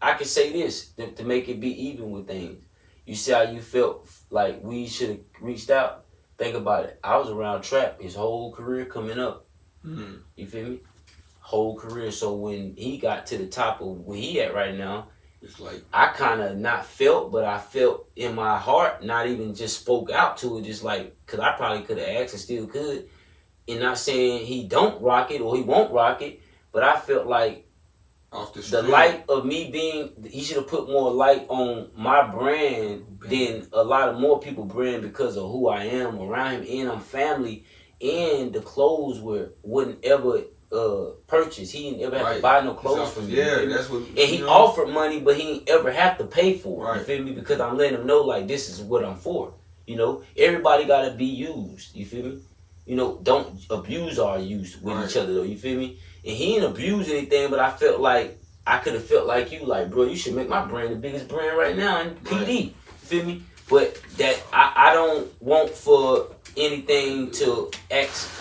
I could say this, to make it be even with things. You see how you felt like we should have reached out? Think about it. I was around Trap his whole career coming up. Mm-hmm. You feel me? Whole career. So when he got to the top of where he at right now, it's like I kind of not felt, but I felt in my heart, not even just spoke out to it, just like, because I probably could have asked and still could. And not saying he don't rock it or he won't rock it, but I felt like Off the light of me being, he should have put more light on my brand than a lot of more people brand because of who I am around him, and I'm family, and the clothes wouldn't ever purchase. He didn't ever have to buy no clothes from me. Yeah, that's what. And he offered money, but he didn't ever have to pay for it. Right. You feel me? Because I'm letting him know like this is what I'm for. You know, everybody gotta be used. You feel me? You know, don't abuse our use with each other though. You feel me? And he didn't abuse anything, but I felt like I could have felt like you, like, bro, you should make my brand the biggest brand right now in PD. You feel me? But that I don't want for anything to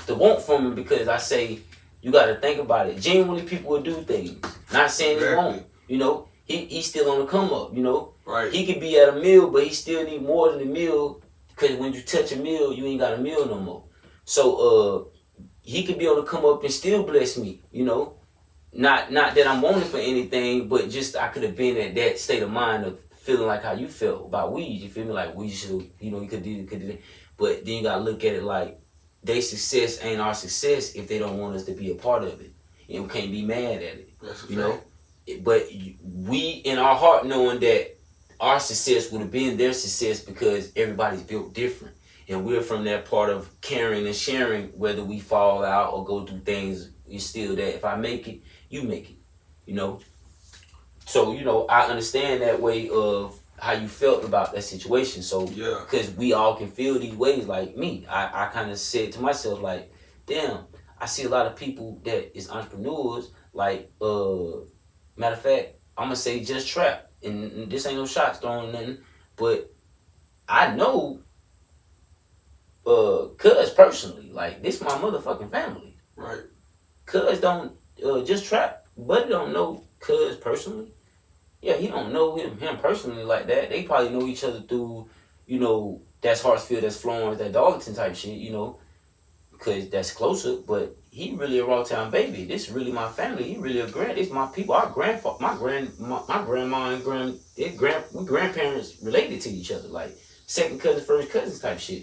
want from him, because I say you got to think about it. Genuinely, people will do things. Not saying he won't. You know, he's still on the come up. You know, he could be at a meal, but he still need more than a meal, because when you touch a meal, you ain't got a meal no more. So he could be able to come up and still bless me. You know. Not that I'm wanting for anything, but just I could have been at that state of mind of feeling like how you felt about weed. You feel me? Like we should, you know, you could do that. But then you gotta look at it like their success ain't our success if they don't want us to be a part of it, and we can't be mad at it. That's a you know. But we in our heart knowing that our success would have been their success because everybody's built different, and we're from that part of caring and sharing. Whether we fall out or go through things, it's still that if I make it, you make it, you know. So, you know, I understand that way of how you felt about that situation. So, because we all can feel these ways. Like me, I kind of said to myself, like, damn, I see a lot of people that is entrepreneurs. Like, matter of fact, I'm gonna say just trap, and this ain't no shots thrown nothing, but I know, cuz personally, like, this my motherfucking family. Right. Cuz don't. Just trap, Buddy don't know cuz personally. Yeah, he don't know him personally like that. They probably know each other through, you know, that's Hartsfield, that's Florence, that Darlington type shit, you know, because that's closer. But he really a raw town baby. This really my family. He really a grand. This my people. Our grandma and grandparents related to each other, like second cousins, first cousins type shit.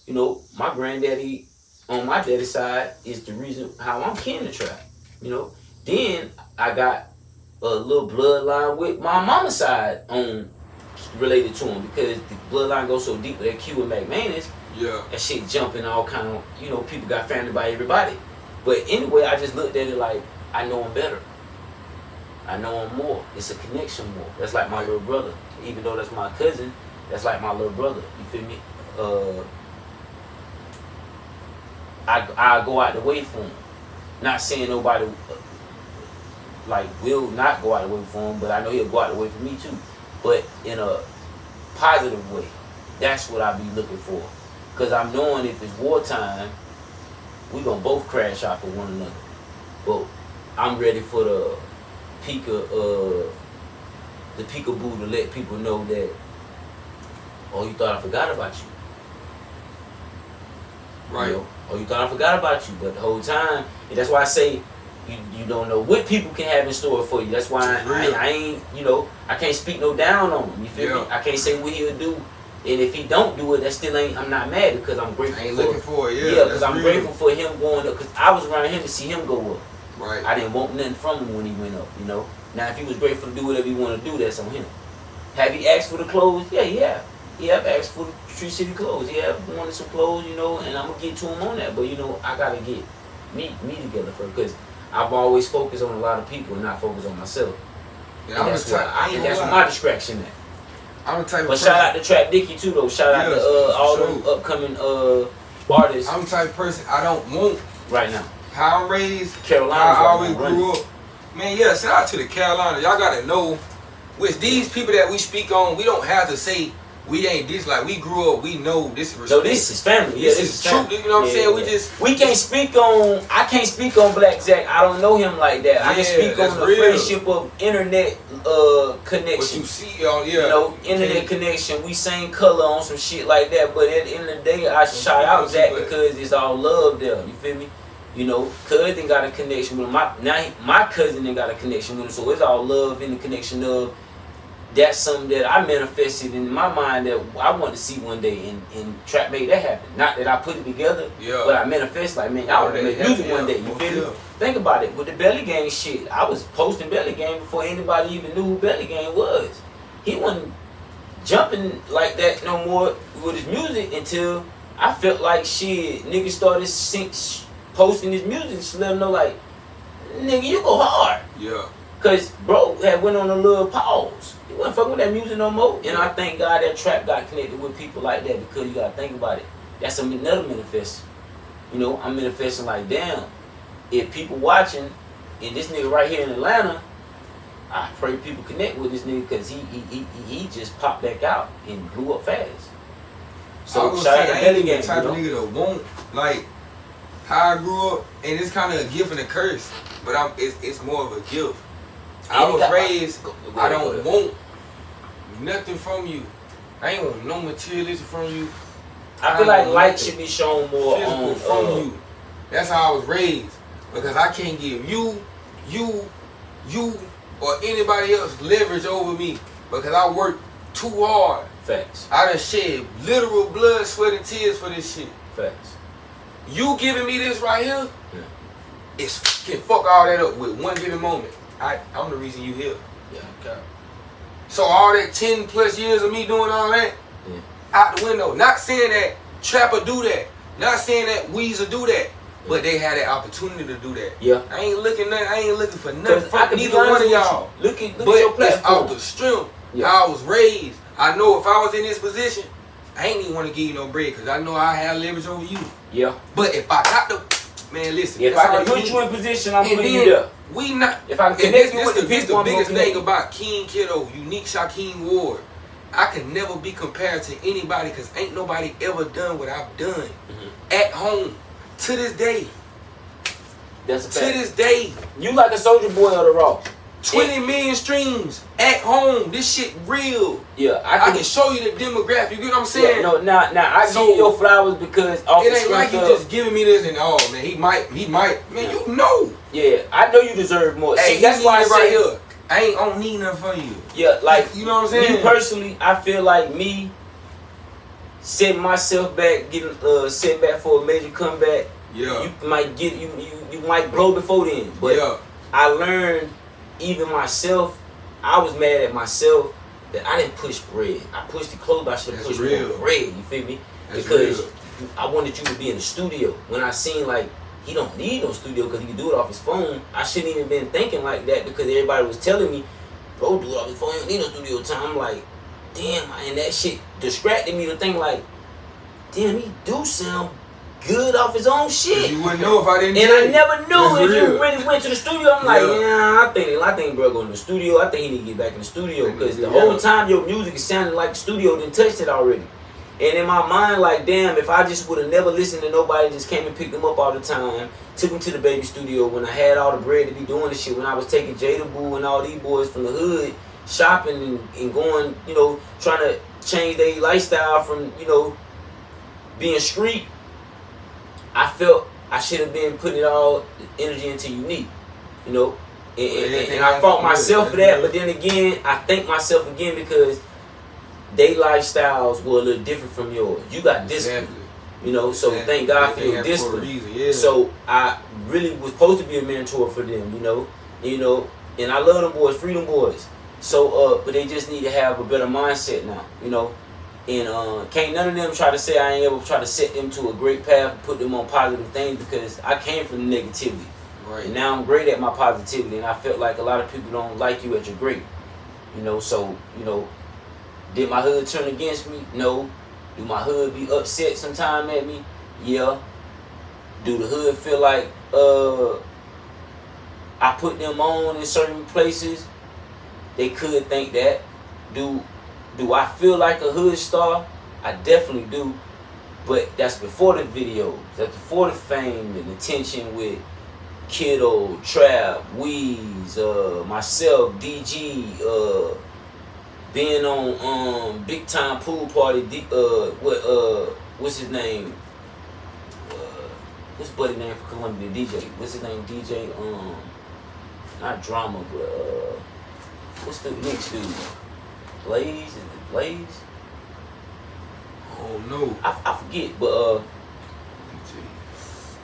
You know, my granddaddy on my daddy's side is the reason how I'm kin to trap. You know, then I got a little bloodline with my mama's side on related to him, because the bloodline goes so deep with that Q and McManus. Yeah. That shit jumping all kind of, you know, people got family by everybody. But anyway, I just looked at it like I know him better. I know him more. It's a connection more. That's like my little brother. Even though that's my cousin, that's like my little brother. You feel me? I go out the way for him. Not saying nobody like will not go out the way for him, but I know he'll go out the way for me too. But in a positive way. That's what I be looking for. Cause I'm knowing if it's wartime, we gonna both crash out for one another. But I'm ready for the peekaboo to let people know that, oh, you thought I forgot about you. Right. You know? Oh, you thought I forgot about you, but the whole time, and that's why I say you don't know what people can have in store for you. That's why I ain't, you know, I can't speak no down on him. You feel me? I can't say what he'll do, and if he don't do it, that still ain't. I'm not mad, because I'm grateful. I ain't looking for it. Yeah, because I'm grateful for him going up. Because I was around him to see him go up. Right. I didn't want nothing from him when he went up. You know. Now, if he was grateful to do whatever he want to do, that's on him. Have he asked for the clothes? Yeah, he have. He have asked for the Tree City clothes. He have wanted some clothes, you know, and I'm gonna get to him on that. But you know, I gotta get me together first, because I've always focused on a lot of people and not focused on myself. Yeah, and that's where my distraction at. I'm the type of But person. shout out to Trap Dicky too, though. Shout out to all the upcoming artists. I'm the type of person I don't want right now. How I'm raised, Carolina. I always grew up. Man, yeah, shout out to the Carolina. Y'all gotta know, with these people that we speak on, we don't have to say we ain't this. Like, we grew up, we know this is respect. No, this is family. Yeah, this is truth. You know what I'm saying? We can't speak on. I can't speak on Black Jack. I don't know him like that. I can speak on the friendship of internet connection. What you see, y'all, you know, internet connection. We same color on some shit like that. But at the end of the day, I shout out Jack because it's all love there. You feel me? You know, cousin got a connection with him. My cousin got a connection with him. So it's all love in the connection of that's something that I manifested in my mind that I want to see one day, and trap made that happen. Not that I put it together, but I manifest like, man, I want to make music one day. You feel me? Think about it. With the Belly Gang shit, I was posting Belly Gang before anybody even knew who Belly Gang was. He wasn't jumping like that no more with his music until I felt like shit. Niggas started posting his music to let him know, like, nigga, you go hard. Yeah. Cause bro had went on a little pause. He wasn't fucking with that music no more. And I thank God that trap got connected with people like that, because you gotta think about it. That's another manifest. You know, I'm manifesting like, damn, if people watching, and this nigga right here in Atlanta, I pray people connect with this nigga, because he just popped back out and blew up fast. So shout out to Belly Gang. Type of nigga that won't, like, how I grew up, and it's kind of a gift and a curse, but it's more of a gift. I was raised, I don't want nothing from you. I ain't want no materialism from you. I feel like light should be shown more physical on from you. That's how I was raised. Because I can't give you, or anybody else leverage over me. Because I work too hard. Facts. I done shed literal blood, sweat, and tears for this shit. Facts. You giving me this right here, it's can fuck all that up with one given moment. I'm the reason you here. Yeah, okay. So all that 10 plus years of me doing all that, out the window. Not saying that Trapper do that. Not saying that Weezer do that. But they had that opportunity to do that. Yeah. I ain't looking for nothing from neither one of y'all. Look at but your platform. It's out the strength. How I was raised. I know if I was in this position, I ain't even want to give you no bread, because I know I have leverage over you. Yeah. But if I got the listen. If I can put you in position, I'm putting you there. We not. If I can connect you with the people, the biggest thing about King Kiddo, Unique Shaquem Ward, I can never be compared to anybody, because ain't nobody ever done what I've done at home to this day. That's a fact. To this day, you like a Soldier Boy of the Raw. 20 million streams at home. This shit real. Yeah, I can show you the demographic. You get what I'm saying? Yeah, no, now I give you your flowers because it ain't like you just giving me this and man, he might. Man, you know. Yeah, I know you deserve more. Hey, see, that's why I say right here. I don't need nothing from you. Yeah, like you know what I'm saying. Me personally, I feel like me setting myself back, getting set back for a major comeback. Yeah, you might get you might blow before then, but I learned. Even myself, I was mad at myself that I didn't push bread. I pushed the clothes, but I should have pushed more bread. You feel me? That's because real. I wanted you to be in the studio. When I seen like he don't need no studio because he can do it off his phone, I shouldn't even been thinking like that, because everybody was telling me, bro, do it off his phone. You don't need no studio time. I'm like, damn, and that shit distracted me to think like, damn, he do sound good off his own shit. You wouldn't know if I didn't. And I never knew if real. you really went to the studio. I'm like, I think bro going to the studio. I think he need to get back in the studio, because the whole time your music is sounding like the studio didn't touch it already. And in my mind, like, damn, if I just would have never listened to nobody, just came and picked them up all the time, took them to the baby studio when I had all the bread to be doing this shit, when I was taking Jada Boo and all these boys from the hood shopping and going, you know, trying to change their lifestyle from, you know, being street. I felt I should have been putting all the energy into Unique, you know, and I fought myself for that. But then again, I thank myself again because their lifestyles were a little different from yours. You got discipline, you know, so thank God for your discipline. So I really was supposed to be a mentor for them, you know, and I love them boys, freedom boys. So, but they just need to have a better mindset now, you know. And can't none of them try to say I ain't able to try to set them to a great path and put them on positive things, because I came from negativity. Right. And now I'm great at my positivity, and I felt like a lot of people don't like you at your great. You know, so, you know, did my hood turn against me? No. Do my hood be upset sometime at me? Yeah. Do the hood feel like I put them on in certain places? They could think that. Do I feel like a hood star? I definitely do. But that's before the videos. That's before the fame and attention with Kiddo, Trap, Weez, myself, DG, being on Big Time Pool Party, what's his name? What's buddy name for Columbia? DJ. What's his name? DJ, not Drama, but what's the next dude? Blaze? Is it Blaze? Oh no. I forget, but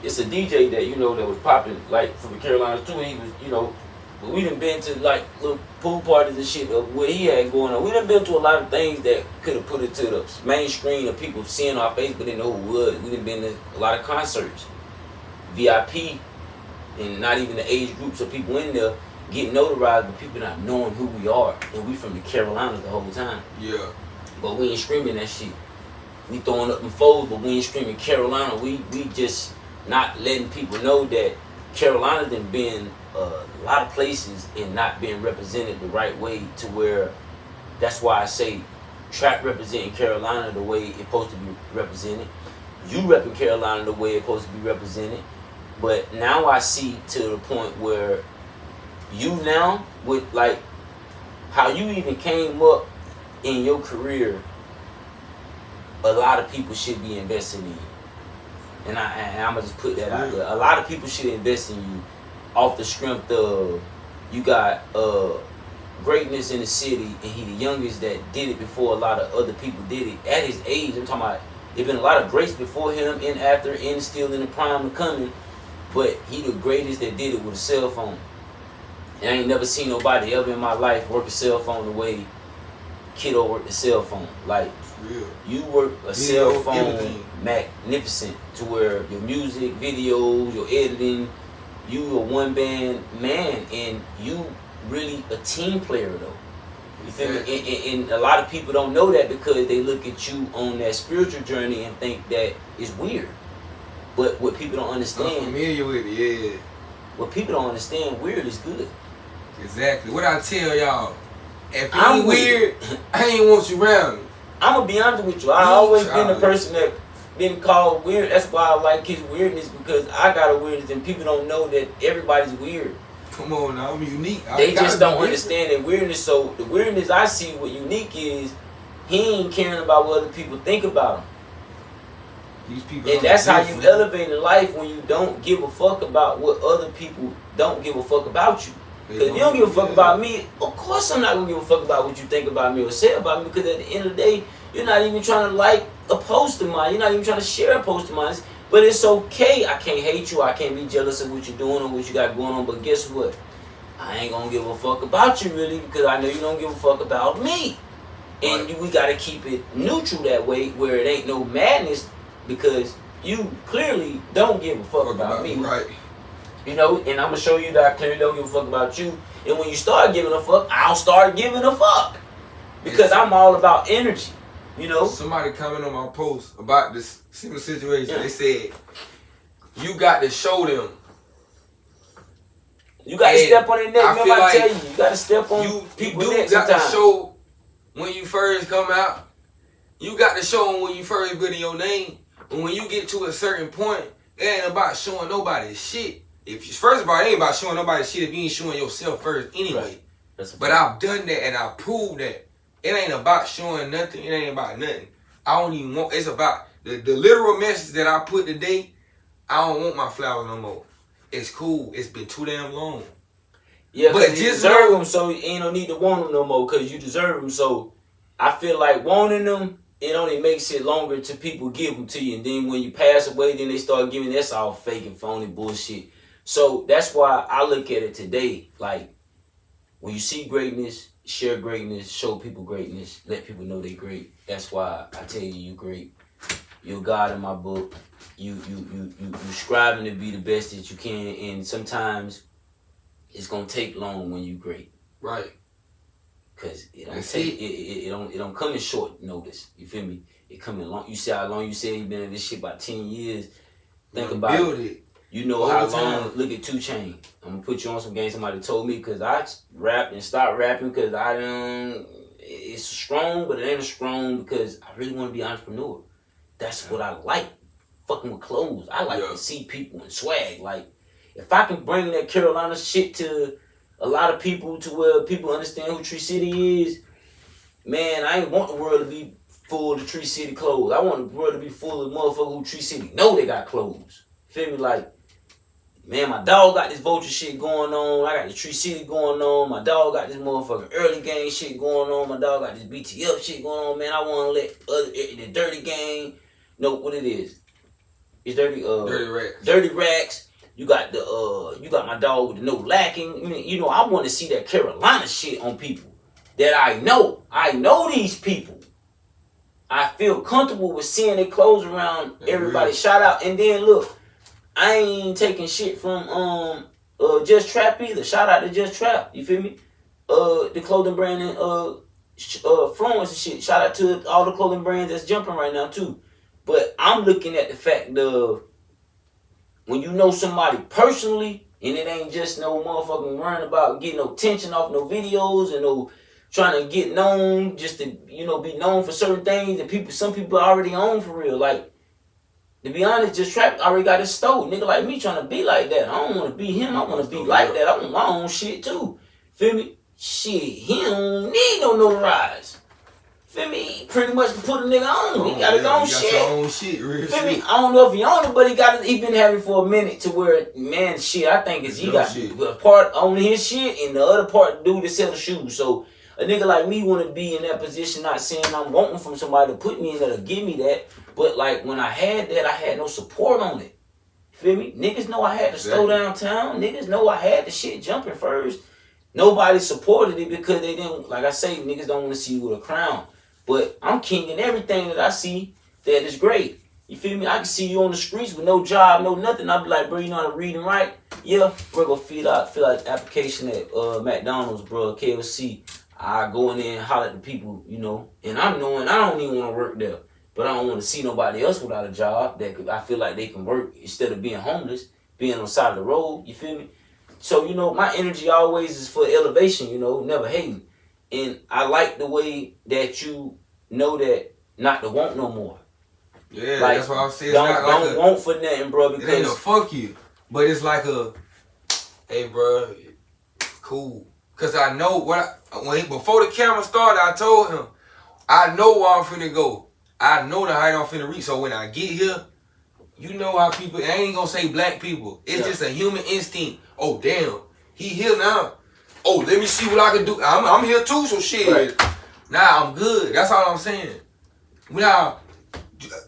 it's a DJ that that was popping like from the Carolinas too. And he was but we done been to like little pool parties and shit of what he had going on. We done been to a lot of things that could have put it to the mainstream of people seeing our face, but they know who it was. We done been to a lot of concerts, VIP, and not even the age groups of people in there getting notarized, but people not knowing who we are. And we from the Carolinas the whole time. Yeah. But we ain't screaming that shit. We throwing up them foes, but we ain't screaming Carolina. We just not letting people know that Carolina done been a lot of places and not being represented the right way to where that's why I say trap representing Carolina the way it's supposed to be represented. You repping Carolina the way it's supposed to be represented. But now I see to the point where you now with like how you even came up in your career, a lot of people should be investing in you. And I'm going to just put that out there. A lot of people should invest in you off the strength of you got greatness in the city, and he the youngest that did it before a lot of other people did it. At his age, I'm talking about, there's been a lot of greats before him and after and still in the prime of coming, but he the greatest that did it with a cell phone. And I ain't never seen nobody ever in my life work a cell phone the way Kiddo worked the cell phone. Like, real. You work a cell phone magnificent to where your music, videos, your editing, you a one band man, and you really a team player though. You feel me? And a lot of people don't know that because they look at you on that spiritual journey and think that it's weird. But what people don't understand, I'm familiar with it, yeah. What people don't understand, weird is good. Exactly. What I tell y'all, if I'm weird, I ain't want you around me. I'm gonna be honest with you. I always been the person that been called weird. That's why I like his weirdness, because I got a weirdness and people don't know that everybody's weird. Come on now, I'm unique. They just don't understand that weirdness. So the weirdness I see what unique is, he ain't caring about what other people think about him. These people, and that's how you elevate in life, when you don't give a fuck about what other people don't give a fuck about you. Because if you don't give a fuck about me, of course I'm not going to give a fuck about what you think about me or say about me, because at the end of the day, you're not even trying to like a post of mine. You're not even trying to share a post of mine. But it's okay. I can't hate you. I can't be jealous of what you're doing or what you got going on. But guess what? I ain't going to give a fuck about you really, because I know you don't give a fuck about me. And we got to keep it neutral that way, where it ain't no madness, because you clearly don't give a fuck about me. Right. You know, and I'm going to show you that I clearly don't give a fuck about you. And when you start giving a fuck, I'll start giving a fuck. Because I'm all about energy, you know. Somebody commented on my post about this similar situation. They said, you got to show them. You got to step on their neck. Remember I tell you, you got to step on people's neck sometimes. You got to show when you first come out. You got to show them when you first put in your name. And when you get to a certain point, it ain't about showing nobody shit. First of all, it ain't about showing nobody shit if you ain't showing yourself first anyway. Right. But I've done that and I proved that. It ain't about showing nothing. It ain't about nothing. I don't even want, it's about the literal message that I put today. I don't want my flowers no more. It's cool. It's been too damn long. Yeah, but you deserve them, so you ain't no need to want them no more, because you deserve them. So I feel like wanting them, it only makes it longer till people give them to you. And then when you pass away, then they start giving, that's all fake and phony bullshit. So that's why I look at it today. Like, when you see greatness, share greatness, show people greatness, let people know they great. That's why I tell you, you great. You're God in my book. You striving to be the best that you can, and sometimes it's gonna take long when you great. Right. Cause it don't take it don't come in short notice. You feel me? It come in long. You see how long you said you been in this shit about 10 years. Think about it. You know how long, look at 2 Chainz. I'm gonna put you on some game. Somebody told me, because I rapped and stopped rapping because it's strong, but it ain't strong because I really want to be an entrepreneur. That's what I like, fucking with clothes. I like to see people in swag. Like, if I can bring that Carolina shit to a lot of people to where people understand who Tree City is, man, I ain't want the world to be full of Tree City clothes. I want the world to be full of motherfuckers who Tree City know they got clothes. Feel me? Like, man, my dog got this vulture shit going on. I got the Tree City going on. My dog got this motherfucking early game shit going on. My dog got this BTF shit going on. Man, I want to let the dirty game know what it is. It's dirty. Dirty Racks. Dirty Racks. You got you got my dog with the no lacking. You know, I want to see that Carolina shit on people that I know. I know these people. I feel comfortable with seeing their clothes around everybody. Real. Shout out. And then look, I ain't taking shit from Just Trap either. Shout out to Just Trap. You feel me? The clothing brand and Fluency and shit. Shout out to all the clothing brands that's jumping right now too. But I'm looking at the fact of when you know somebody personally and it ain't just no motherfucking worrying about getting no attention off no videos and no trying to get known just to, you know, be known for certain things that some people already own for real. Like, to be honest, Just Trap already got his stove. Nigga like me trying to be like that. I don't want to be him. I want to be like that. I want my own shit too. Feel me? Shit, he don't need no notorize. Feel me? He pretty much can put a nigga on. He got his own shit. Your own shit, real Feel shit. me? I don't know if he own it, but he been having it for a minute to where, man, shit, I think he got a part on his shit and the other part dude that sell the shoes. So a nigga like me want to be in that position, not saying I'm wanting from somebody to put me in there to give me that, but like when I had that, I had no support on it. Feel me? Niggas know I had to slow downtown. Niggas know I had the shit jumping first. Nobody supported it because they didn't, like I say, niggas don't want to see you with a crown. But I'm kinging everything that I see that is great. You feel me? I can see you on the streets with no job, no nothing. I'll be like, bro, you know how to read and write? Yeah, we're going to fill out the application at McDonald's, bro, KFC. I go in there and holler at the people, you know. And I'm knowing I don't even want to work there. But I don't want to see nobody else without a job that I feel like they can work instead of being homeless, being on the side of the road. You feel me? So, you know, my energy always is for elevation, you know, never hating. And I like the way that you know that not to want no more. Yeah, like, that's what I said. Don't want for nothing, bro. Because it ain't a fuck you, but it's like a, hey, bro, cool. Cause I know before the camera started, I told him, I know where I'm finna go. I know the height I'm finna reach. So when I get here, you know how people. I ain't gonna say black people. It's just a human instinct. Oh damn, he here now. Oh, let me see what I can do. I'm here too, so shit. Right. Nah, I'm good. That's all I'm saying. Now,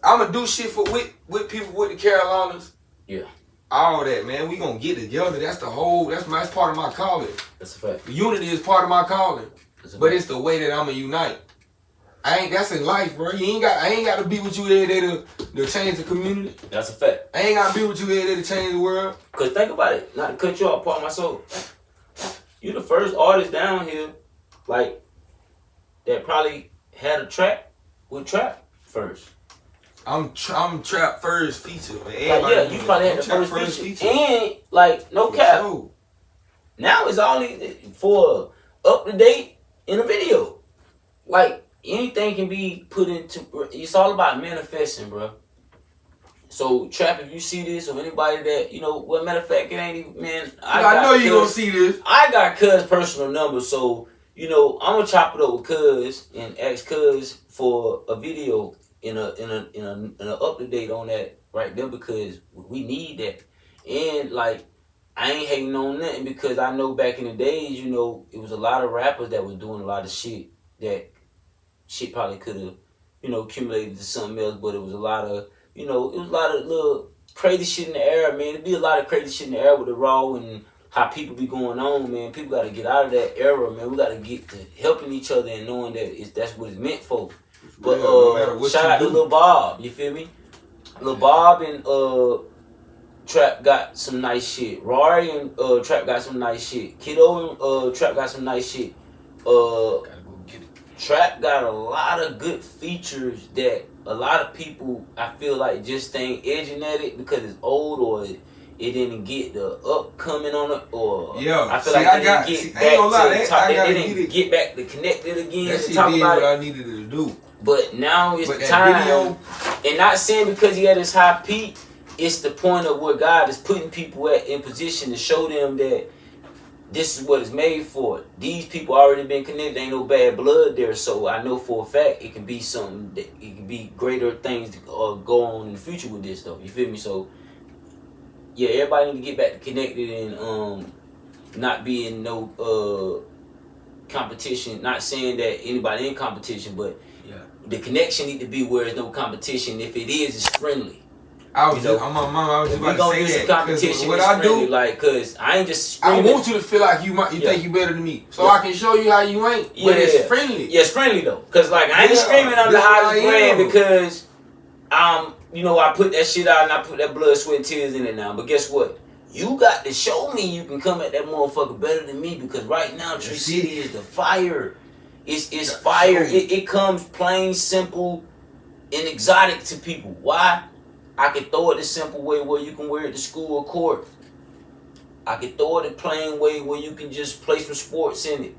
I'm gonna do shit with people with the Carolinas. Yeah. All that, man. We gonna get together. That's part of my calling. That's a fact. Unity is part of my calling. But it's the way that I'ma unite. That's in life, bro. I ain't got to be with you every day to change the community. That's a fact. I ain't got to be with you every day to change the world. Cause think about it. Not to cut you off, part of my soul. You the first artist down here, like, that probably had a track with trap first. I'm trap first feature. Like, yeah, you probably had the first feature. And, like, no cap. Sure. Now it's only for up to date in a video. Like, anything can be put into, it's all about manifesting, bro. So, Trap, if you see this, or anybody that, you know, well, matter of fact, it ain't even, man. I know you gonna see this. I got Cuz personal number, so, you know, I'm gonna chop it up with Cuz and ask Cuz for a video in an up to date on that right there, because we need that. And like, I ain't hating on nothing, because I know back in the days, you know, it was a lot of rappers that was doing a lot of shit that shit probably could have, you know, accumulated to something else, but it was a lot of, you know, it was a lot of little crazy shit in the air, man. It'd be a lot of crazy shit in the air with the raw and how people be going on, man. People got to get out of that era, man. We got to get to helping each other and knowing that that's what it's meant for. But shout out to Lil Bob, you feel me? Lil Bob and Trap got some nice shit. Rory and Trap got some nice shit. Kiddo and Trap got some nice shit. Trap got a lot of good features that a lot of people, I feel like, just ain't edging at it because it's old, or it didn't get the upcoming on it, or I feel like they didn't get back to connect it again. That shit did what I needed to do. But now it's the time. And not saying because he had his high peak, it's the point of where God is putting people in position to show them that this is what it's made for. These people already been connected. Ain't no bad blood there. So I know for a fact it can be something that it can be greater things to go on in the future with this stuff. You feel me? So yeah, everybody need to get back to connected and not being no competition. Not saying that anybody in competition, but the connection need to be where there's no competition. If it is, it's friendly. I was just, on my mom, I was just about to say that. Competition what I do, like, cause I ain't just screaming. I want you to feel like you think you better than me, so I can show you how you ain't. But it's friendly. Yeah, it's friendly though, cause like I ain't screaming I'm the hottest brand because you know, I put that shit out and I put that blood, sweat, and tears in it now. But guess what? You got to show me you can come at that motherfucker better than me because right now Tree City is the fire. It's fire. It comes plain, simple, and exotic to people. Why? I can throw it the simple way where you can wear it to school or court. I can throw it the plain way where you can just play some sports in it.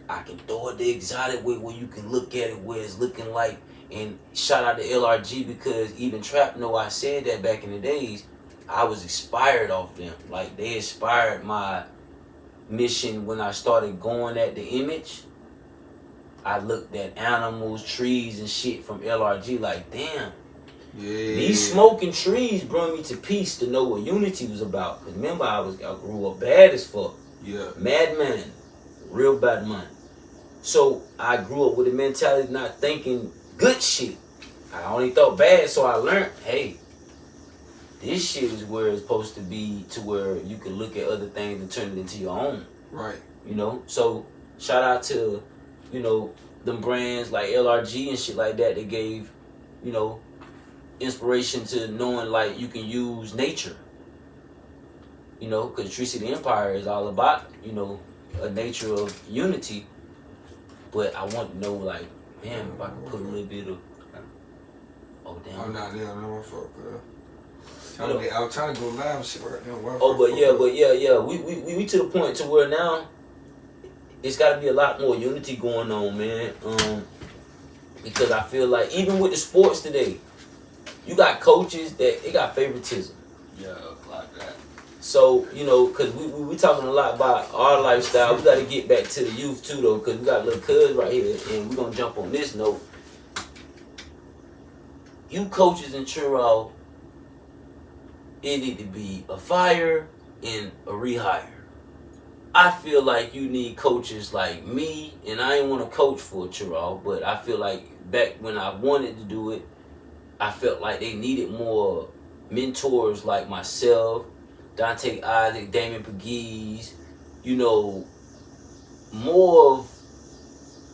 I can throw it the exotic way where you can look at it where it's looking like. And shout out to LRG because even Trap know I said that back in the days. I was inspired off them. Like they inspired my mission when I started going at the image. I looked at animals, trees, and shit from LRG like, damn. Yeah. These smoking trees brought me to peace to know what unity was about. Cause remember I grew up bad as fuck. Yeah. Madman. Real bad man. So I grew up with a mentality not thinking good shit. I only thought bad, so I learned, hey, this shit is where it's supposed to be to where you can look at other things and turn it into your own. Right. You know? So shout out to, you know, them brands like LRG and shit like that that gave, you know, inspiration to knowing like you can use nature. You know, because TreeCityEmpire is all about, you know, a nature of unity. But I want to know like, man, if I can put a little bit of damn. I'm not there, no fuck, bro. I was trying to go live and shit right now. But yeah. We to the point to where now it's got to be a lot more unity going on, man. Because I feel like even with the sports today, you got coaches that they got favoritism. Yeah, like that. So you know, cause we talking a lot about our lifestyle. We got to get back to the youth too, though, cause we got little cuz right here, and we gonna jump on this note. You coaches in Cheraw, it need to be a fire and a rehire. I feel like you need coaches like me, and I ain't want to coach for Cheraw, but I feel like back when I wanted to do it, I felt like they needed more mentors like myself, Dante Isaac, Damon Pegues, you know, more of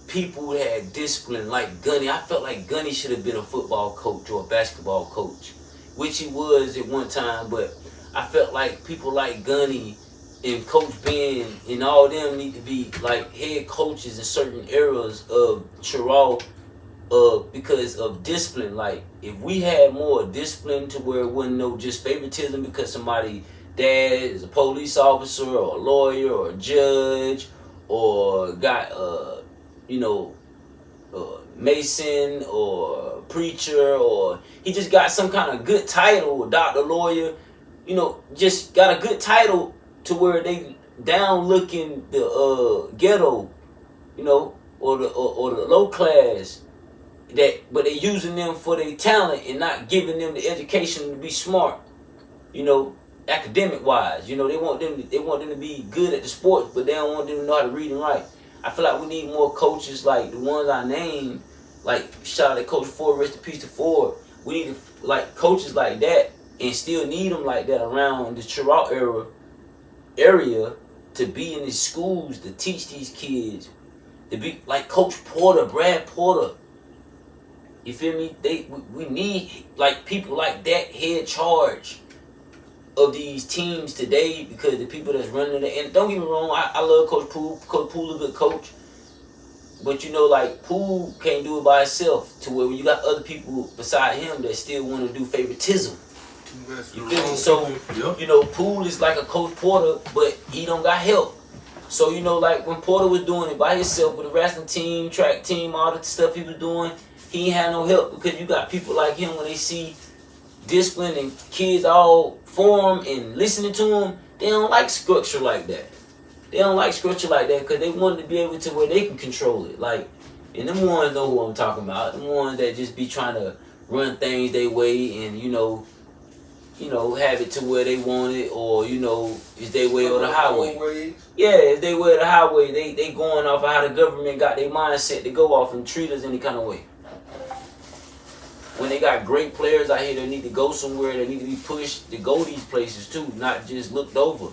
people who had discipline like Gunny. I felt like Gunny should have been a football coach or a basketball coach, which he was at one time, but I felt like people like Gunny and Coach Ben and all them need to be like head coaches in certain eras of Cheraw because of discipline. Like if we had more discipline to where it wasn't no just favoritism because somebody dad is a police officer or a lawyer or a judge or got you know, Mason or preacher or he just got some kind of good title, doctor, lawyer, you know, just got a good title to where they down looking the ghetto, you know, or the low class but they using them for their talent and not giving them the education to be smart, you know, academic wise. You know, they want them to be good at the sports, but they don't want them to know how to read and write. I feel like we need more coaches like the ones I named, like shout out to Coach Ford, rest in peace to Ford. We need to, like coaches like that and still need them like that around the Cheraw area to be in these schools to teach these kids to be like Coach Porter, Brad Porter. You feel me? We need like people like that head charge of these teams today because the people that's running it, and don't get me wrong, I love Coach Poole. Coach Poole a good coach. But you know, like Poole can't do it by himself to where you got other people beside him that still want to do favoritism. You feel me? So, you know, Poole is like a Coach Porter, but he don't got help. So, you know, like when Porter was doing it by himself with the wrestling team, track team, all the stuff he was doing, he ain't had no help because you got people like him when they see discipline and kids all form and listening to them, they don't like structure like that. They don't like structure like that because they want to be able to where they can control it. Like, and them ones know who I'm talking about. Them ones that just be trying to run things their way and, you know, you know, have it to where they want it, or, you know, is their way or the highway. Always. Yeah, if they way or the highway, they going off of how the government got their mindset to go off and treat us any kind of way. When they got great players out here that need to go somewhere, they need to be pushed to go these places too, not just looked over.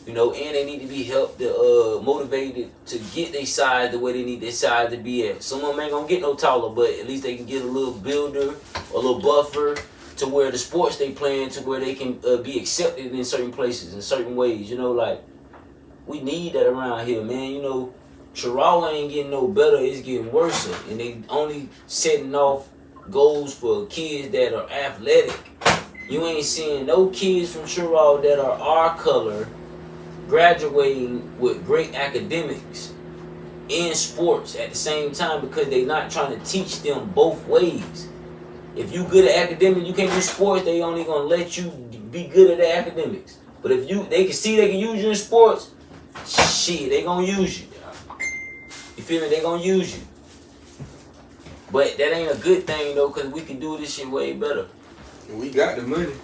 You know, and they need to be helped, motivated to get their size the way they need their size to be at. Some of them ain't gonna get no taller, but at least they can get a little builder, a little buffer to where the sports they playing, to where they can be accepted in certain places, in certain ways. You know, like, we need that around here, man. You know, Cheraw ain't getting no better, it's getting worse. And they only setting off goals for kids that are athletic. You ain't seeing no kids from Cheraw that are our color graduating with great academics in sports at the same time, because they not trying to teach them both ways. If you good at academics, you can't do sports, they only gonna let you be good at the academics. But if they can see they can use you in sports, shit, they gonna use you. You feel me? They gonna use you. But that ain't a good thing though, because we can do this shit way better. We got the money.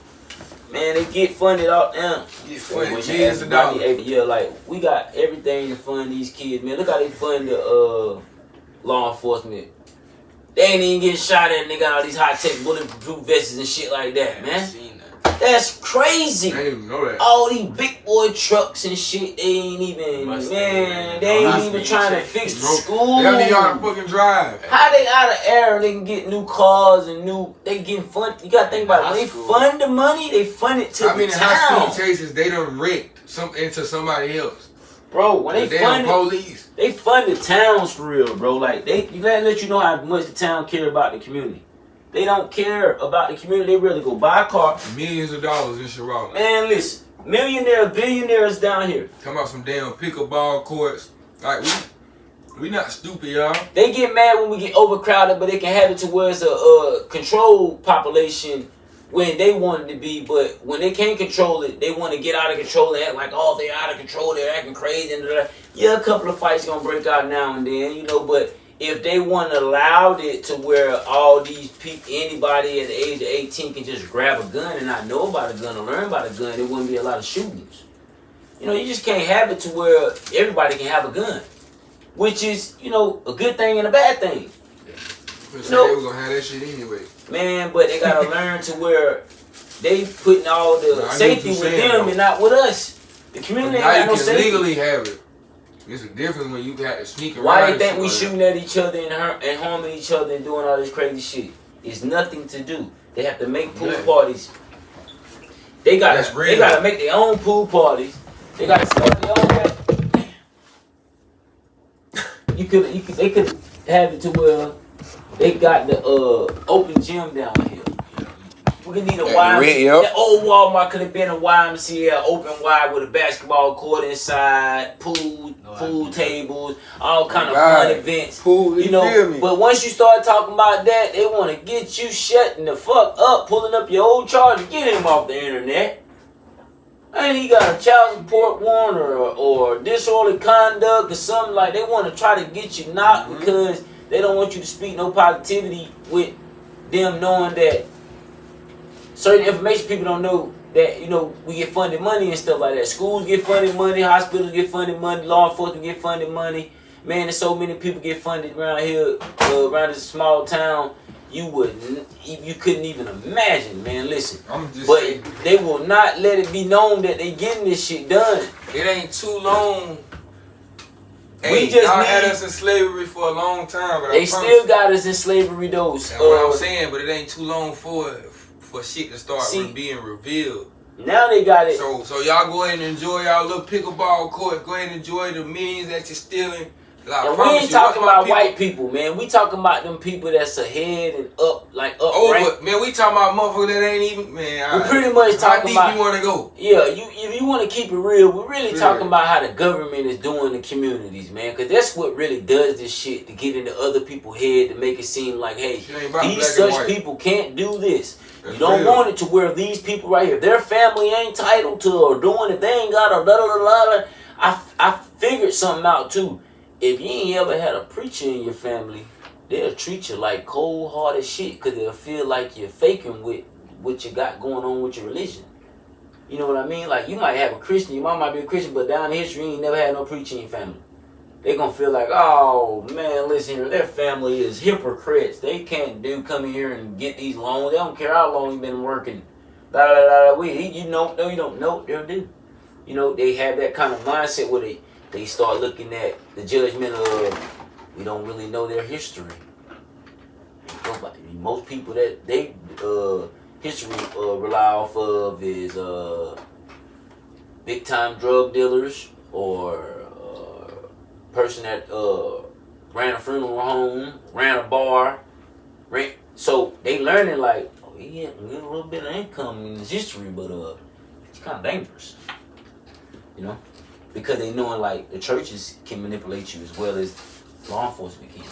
Man, they get funded all down. Get funded millions of dollars. Yeah, like, we got everything to fund these kids, man. Look how they fund the law enforcement. They ain't even getting shot at, and they got all these high-tech bulletproof vests and shit like that, man. That's crazy. I didn't even know that. All these big boy trucks and shit, they ain't even, man, they ain't even trying to fix the school. They don't even know how to fucking drive. How they out of air, they can get new cars and they getting fun. You gotta think about it. When they fund the money, they fund it to I mean, the in town. high school chases, they done wrecked into somebody else. Bro, when they fund police. They fund the towns for real, bro. Like, you gotta let you know how much the town care about the community. They don't care about the community. They really go buy a car. Millions of dollars in Cheraw. Man, listen. Millionaires, billionaires down here. Talking about some damn pickleball courts. Like, we not stupid, y'all. They get mad when we get overcrowded, but they can have it to where it's a controlled population when they want it to be. But when they can't control it, they want to get out of control and act like, oh, they're out of control, they're acting crazy. And yeah, a couple of fights gonna break out now and then, you know, but if they want to allow it to where all these people, anybody at the age of 18 can just grab a gun and not know about a gun or learn about a gun, there wouldn't be a lot of shootings. You know, you just can't have it to where everybody can have a gun, which is, you know, a good thing and a bad thing. You know, they were going to have that shit anyway. Man, but they got to learn to where they putting all the safety with them and not with us. The community ain't got no safety. You can legally have it. It's a difference when you got to sneak around. Why they think we shooting at each other and harming each other and doing all this crazy shit? It's nothing to do. They have to make pool parties. They gotta make their own pool parties. They gotta start their own. They could have it to where they got the open gym down here. We could need a YMCA. That old Walmart could have been a YMCA, open wide with a basketball court inside, pool tables, all kind of fun events. Pool, you know. But once you start talking about that, they want to get you shutting the fuck up, pulling up your old charger, get him off the internet. And he got a child support warrant or disorderly conduct or something like. They want to try to get you knocked because they don't want you to speak no positivity with them knowing that certain information people don't know, that, you know, we get funded money and stuff like that. Schools get funded money, hospitals get funded money, law enforcement get funded money. Man, there's so many people get funded around here, around this small town. You couldn't even imagine, man. Listen, but they will not let it be known that they getting this shit done. It ain't too long. We just had us in slavery for a long time. But they still got us in slavery, though. That's what I'm saying, but it ain't too long for shit to start being revealed. Now they got it. So y'all go ahead and enjoy y'all little pickleball court. Go ahead and enjoy the millions that you're stealing. And we ain't talking about white people, man. We talking about them people that's ahead and up, like upright. Man, we talking about motherfuckers that ain't even, man. We pretty much talking about. How deep you want to go? Yeah, if you want to keep it real, we're really talking about how the government is doing the communities, man. Because that's what really does this shit, to get into other people's head, to make it seem like, hey, these such people can't do this. That's you don't want it to where these people right here, their family ain't entitled to or doing it. They ain't got a blah, blah, blah, blah. I figured something out too. If you ain't ever had a preacher in your family, they'll treat you like cold-hearted shit because they'll feel like you're faking with what you got going on with your religion. You know what I mean? Like, you might have a Christian, your mom might be a Christian, but down in history, you ain't never had no preaching in your family. They gonna feel like, oh man, listen here, their family is hypocrites. They can't come in here and get these loans. They don't care how long you've been working. You don't know they'll do. You know, they have that kind of mindset where they start looking at the judgment of, we don't really know their history. Nobody, most people that they history rely off of is big time drug dealers or person that ran a funeral home, ran a bar, right? So they learning like, oh yeah, we get a little bit of income in his history, but it's kind of dangerous, you know, because they knowing like the churches can manipulate you as well as law enforcement can,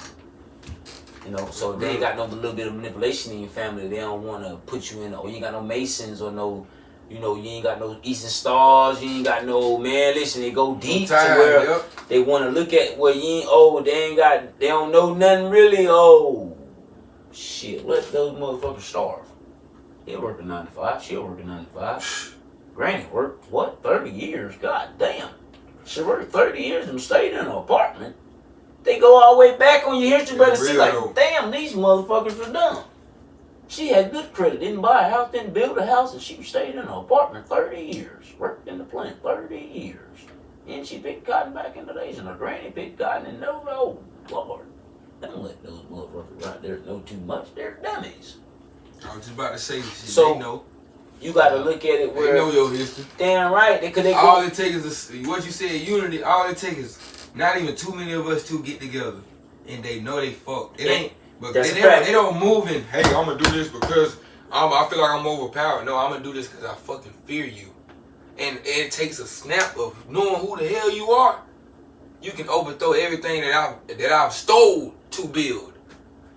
you know. So if they ain't got no little bit of manipulation in your family, they don't want to put you in, or you ain't got no Masons or no. You know, you ain't got no Eastern Stars, you ain't got no, man, listen, they go deep to where they want to look at where you ain't, they don't know nothing really, shit, let those motherfuckers starve. He'll work a 9 to 5, she'll work a 9 to 5. Granny worked, 30 years? God damn. She worked 30 years and stayed in an apartment. They go all the way back on your history, but see like, damn, these motherfuckers are dumb. She had good credit, didn't buy a house, didn't build a house, and she stayed in an apartment 30 years. Worked in the plant 30 years. And she picked cotton back in the days, and her granny picked cotton, and oh, Lord. Don't let those motherfuckers right there know too much. They're dummies. I was just about to say this shit. So, they know. You got to look at it where... They know your history. Damn right. All it takes is, what you said, unity, all it takes is not even too many of us to get together. And they know they fucked. It ain't... But they don't move in, hey, I'm going to do this because I feel like I'm overpowered. No, I'm going to do this because I fucking fear you. And it takes a snap of knowing who the hell you are. You can overthrow everything that I've stole to build.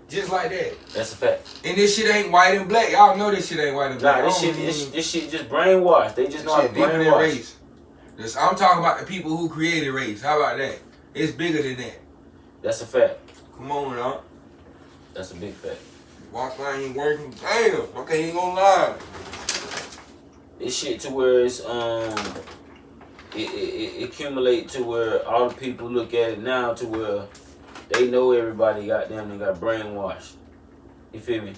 Just like that. That's a fact. And this shit ain't white and black. Y'all know this shit ain't white and black. Nah, this shit just brainwashed. They just know how to brainwash. I'm talking about the people who created race. How about that? It's bigger than that. That's a fact. Come on, now. That's a big fact. Wi-Fi ain't working. Damn. Okay, ain't gonna lie. This shit to where it's it accumulate to where all the people look at it now to where they know everybody got brainwashed. You feel me?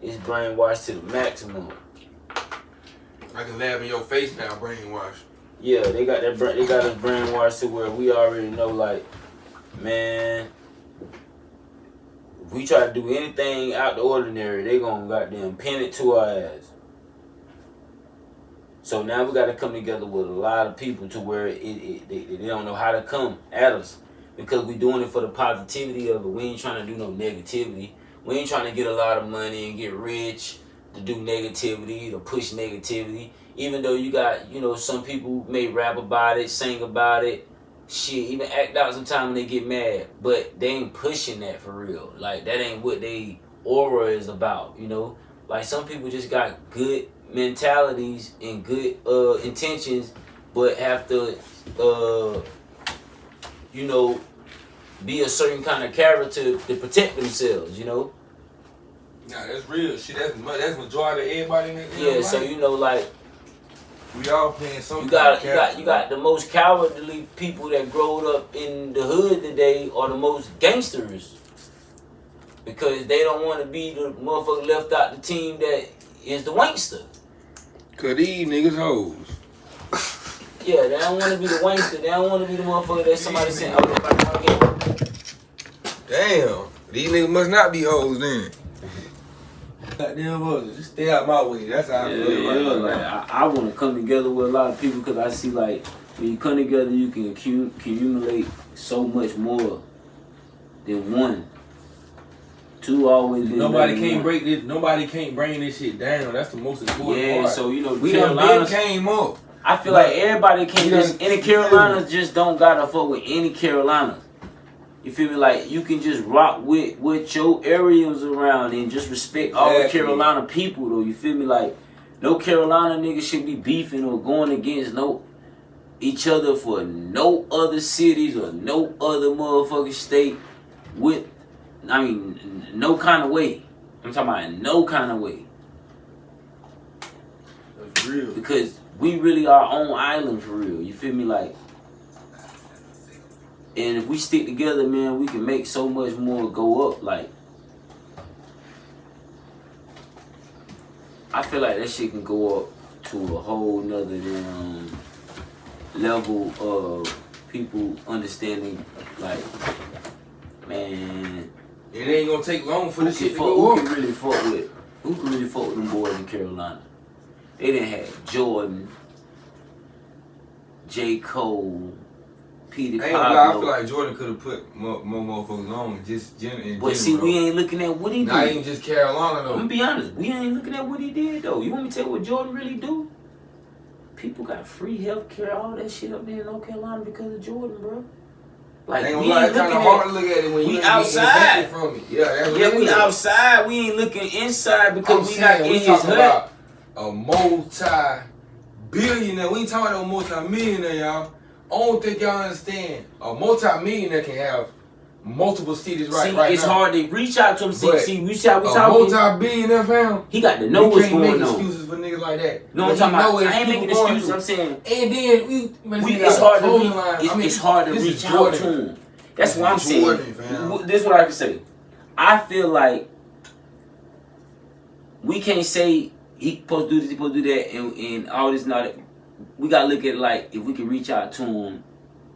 It's brainwashed to the maximum. I can laugh in your face now, brainwashed. Yeah, they got us brainwashed to where we already know, like, man, if we try to do anything out the ordinary, they gonna goddamn pin it to our ass. So now we gotta come together with a lot of people to where they don't know how to come at us. Because we doing it for the positivity of it. We ain't trying to do no negativity. We ain't trying to get a lot of money and get rich to do negativity, to push negativity. Even though you got, some people may rap about it, sing about it, shit, even act out sometimes when they get mad. But they ain't pushing that for real. Like, that ain't what they aura is about, Like, some people just got good mentalities and good intentions, but have to, be a certain kind of character to protect themselves, Nah, that's real shit. That's majority of everybody in that Yeah, so like we all playing something. You got the most cowardly people that growed up in the hood today are the most gangsters. Because they don't want to be the motherfucker left out the team that is the wankster. Cause these niggas hoes. Yeah, they don't want to be the wankster. They don't want to be the motherfucker that somebody sent. Damn, these niggas must not be hoes then. Goddamn hoes, just stay out my way. That's how I feel. Like I want to come together with a lot of people because I see like when you come together, you can accumulate so much more than one. Two always. Nobody can't break this. Nobody can't bring this shit down. That's the most important part. Yeah, so we done came up. I feel like everybody can't just any Carolinas just don't gotta fuck with any Carolina. You feel me? Like you can just rock with your areas around and just respect all the Carolina people though. You feel me? Like no Carolina niggas should be beefing or going against each other for no other cities or no other motherfucking state with no kind of way. I'm talking about no kind of way. Real. Because we really our own island for real. You feel me? Like, and if we stick together, man, we can make so much more go up. Like, I feel like that shit can go up to a whole nother level of people understanding. Like, man, it ain't gonna take long for this shit to who go can up. really fuck with? Who can really fuck with them boys in Carolina? They didn't have Jordan, J. Cole, Peter I ain't gonna lie, I Pablo. feel like Jordan could have put more motherfuckers on just in But see, we ain't looking at what he did. not even just Carolina I'm though. gonna be honest, we ain't looking at what he did though. You want me to tell you what Jordan really do? People got free health care, all that shit up there in North Carolina because of Jordan, bro. Like, I ain't we gonna lie, ain't it's kinda looking hard at. to look at it when We you outside. ain't from it. Yeah, that's what Yeah, it we is. outside. We ain't looking inside because we not in we his talking hut. about a multi-billionaire. We ain't talking about a multi-millionaire, y'all. I don't think y'all understand. A multi-millionaire can have multiple cities right It's now. hard to reach out to him. But See, we talking. A multi-billionaire, fam. He got to know You what's can't make going on. excuses for niggas like that. No, I'm But talking he know about. it's I ain't making people going excuses. through. I'm saying And then it's hard to reach. line. It's hard to this is reach out Jordan. to him. That's what I'm Jordan, saying. fam. This is what I can say. I feel like we can't say he supposed to do this, he supposed to do that, and all this not. We gotta look at it like if we can reach out to him,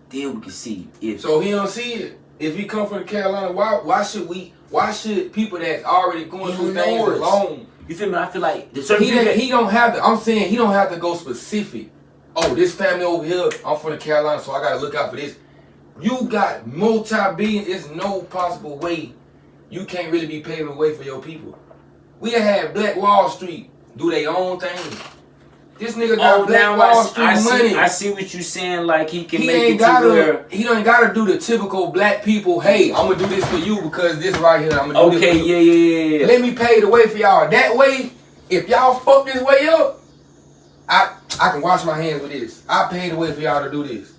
then we can see if. So he don't see it. If he come from Carolina, why should people that already going through things alone? You feel me? I feel like the certain He don't have to. I'm saying he don't have to go specific. Oh, this family over here, I'm from the Carolina, so I gotta look out for this. You got multi-billion. There's no possible way you can't really be paving the way for your people. We had Black Wall Street do their own thing. This nigga got Black Wall Street money. I see what you saying. Like he can He make ain't it to gotta. where. He don't gotta do the typical black people. Hey, I'm gonna do this for you because this right here. I'm gonna do this for you. Yeah. Let me pay the way for y'all. That way, if y'all fuck this way up, I can wash my hands with this. I paid the way for y'all to do this.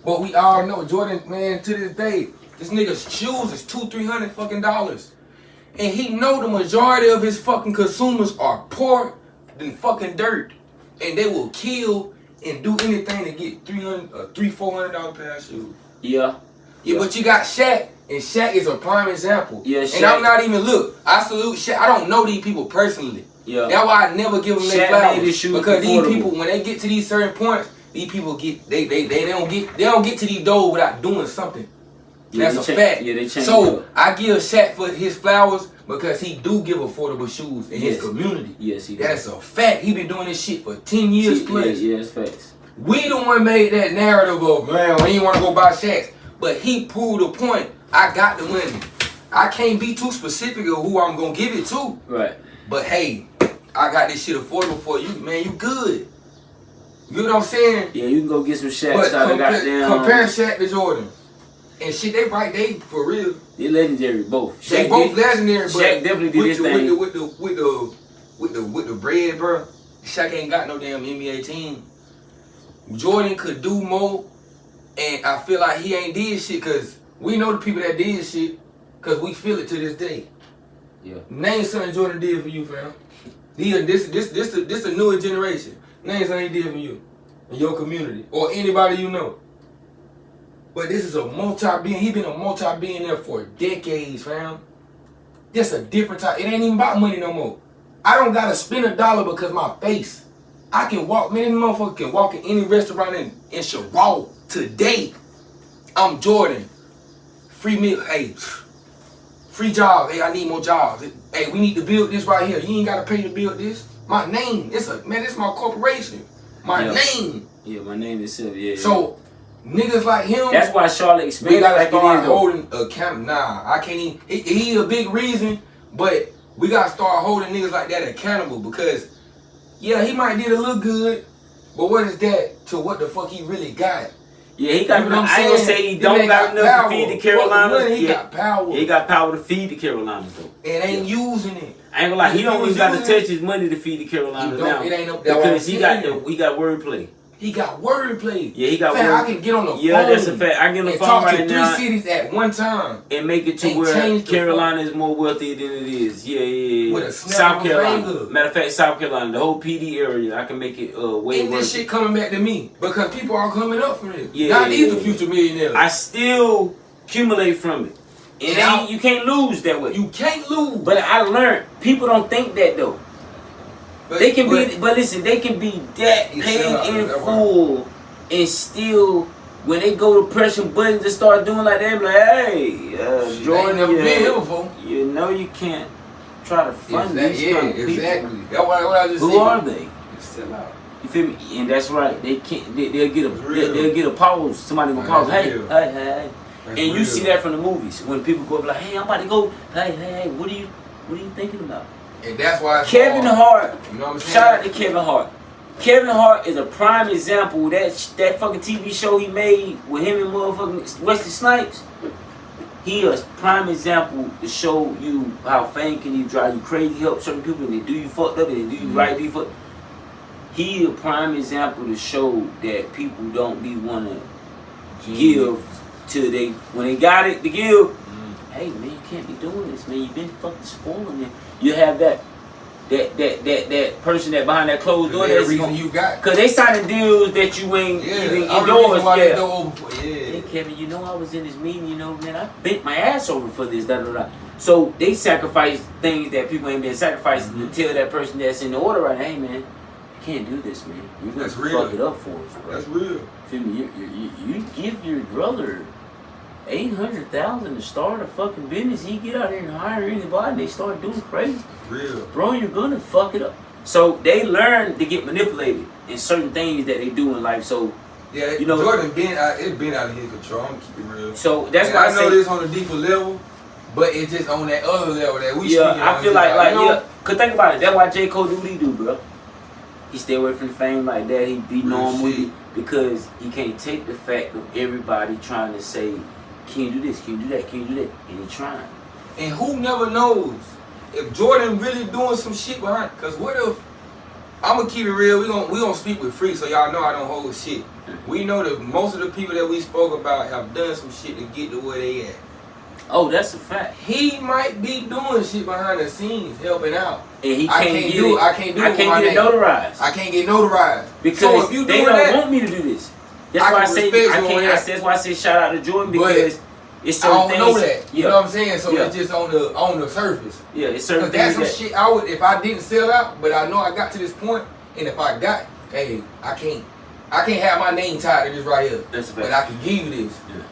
But we all know Jordan, man, to this day, this nigga's shoes is $200-300 fucking dollars. And he know the majority of his fucking consumers are poor than fucking dirt. And they will kill and do anything to get $300-400 pair of shoes. Yeah. Yeah, but you got Shaq, and Shaq is a prime example. Yeah, and Shaq. I'm not even I salute Shaq. I don't know these people personally. Yeah. That's why I never give them their Shaq made flowers his shoes because these affordable. people, when they get to these certain points, these people get they don't get to these doors without doing something. Yeah, That's a fact. Yeah, they change. So I give Shaq for his flowers because he do give affordable shoes in his community. Yes, he does. That's a fact. He been doing this shit for 10 years plus. Yeah, it's facts. We the one made that narrative of, man, we ain't want to go buy Shaqs. But he proved the point. I got the money. I can't be too specific of who I'm going to give it to. Right. But hey, I got this shit affordable for you. Man, you good. You know what I'm saying? Yeah, you can go get some Shaq. But compare Shaq. Shaq to Jordan. And shit, they for real. They legendary both. They both legendary, but Shaq definitely did his thing. With the bread, bro. Shaq ain't got no damn NBA team. Jordan could do more, and I feel like he ain't did shit because we know the people that did shit because we feel it to this day. Yeah. Name something Jordan did for you, fam. This a newer generation. Name something he did for you in your community or anybody you know. But this is a multi-billion. He been a multi-billionaire for decades, fam. This a different type. It ain't even about money no more. I don't gotta spend $1 because my face. I can walk. Man, this motherfucker can walk in any restaurant in Cheraw today. I'm Jordan. Free meal. Hey, free jobs. Hey, I need more jobs. Hey, we need to build this right here. You ain't gotta pay to build this. My name. It's my corporation. My name. Yeah, my name is Sylvia. Yeah. So niggas like him. That's why Charlotte We expanded gotta like start it is. holding account. Nah, I can't even. He a big reason, but we gotta start holding niggas like that accountable because, yeah, he might did a little good, but what is that to what the fuck he really got? Yeah, he got. You know what I'm I ain't gonna saying? say he don't got enough to feed the Carolinas. He got power. He got power to feed the Carolinas though. And ain't using it. I ain't gonna lie, he don't even got to using it. touch his money to feed the Carolinas He don't- now. it ain't no- because he got saying. wordplay. He got wordplay. Yeah, he got wordplay. I can get on the phone. Yeah, that's a fact. I get on the phone right now. 3 cities at one time. And make it to where Carolina is more wealthy than it is. Yeah. With a snap South Carolina. Finger. Matter of fact, South Carolina, the whole PD area, I can make it way and this shit coming back to me because people are coming up from this. Yeah, Not these the future millionaires. I still accumulate from it. And you can't lose that way. You can't lose. But I learned people don't think that though. But listen, they can be that paid in full and still when they go to pressing buttons and start doing like that, like, hey, Jordan, you know you can't try to fund these kind of people. Exactly. That's what I just Who are they? Sell out. You feel me? And that's right. They can't. They'll get a pause. Somebody gonna pause. Hey. And you see that from the movies when people go like, hey, I'm about to go. Hey, what are you thinking about? And that's why Kevin Hart. You know what I'm saying? Shout out to Kevin Hart. Kevin Hart is a prime example. That fucking TV show he made with him and motherfucking Wesley Snipes. He is prime example to show you how fame can drive you crazy, help certain people, and they do you fucked up, and they do you right, do you fucked up. He a prime example to show that people don't be wanna give till they when they got it to give. Hey man, you can't be doing this, man. You've been fucking spoiling it. You have that person that behind that closed door. That's the reason you got. Cause they signing deals that you ain't even endorsed. Hey Kevin, you know I was in this meeting. You know, man, I bent my ass over for this. So they sacrifice things that people ain't been sacrificing to tell that person that's in the order right now, hey man, you can't do this, man. You're gonna fuck it up for us, bro. That's real. Feel me? You give your brother $800,000 to start a fucking business. He get out there and hire anybody. They start doing crazy. Real, bro. You're gonna fuck it up. So they learn to get manipulated in certain things that they do in life. So yeah, you know, Jordan been out of his control. I'm gonna keep it real. So that's why I know this on a deeper level, but it's just on that other level that we. Yeah, I feel like you know, cause think about it. That's why J. Cole do what he do, bro. He stay away from the fame like that. He be normal because he can't take the fact of everybody trying to say, can you do this? Can you do that? Can you do that? And he trying. And who never knows if Jordan really doing some shit behind? Cause what if I'm gonna keep it real? We gonna speak with free, so y'all know I don't hold shit. We know that most of the people that we spoke about have done some shit to get to where they at. Oh, that's a fact. He might be doing shit behind the scenes, helping out. And he can't get it. I can't get it notarized. I can't get notarized because so if you they don't want me to do this. That's why I say that's why I say shout out to Jordan because it's certain things. I don't know that. You know what I'm saying? So it's just on the surface. Yeah, it's certain things. That's some shit I would if I didn't sell out, but I know I got to this point, and if I got, hey, I can't have my name tied to this right here. That's a fact. But I can give you this. Yeah.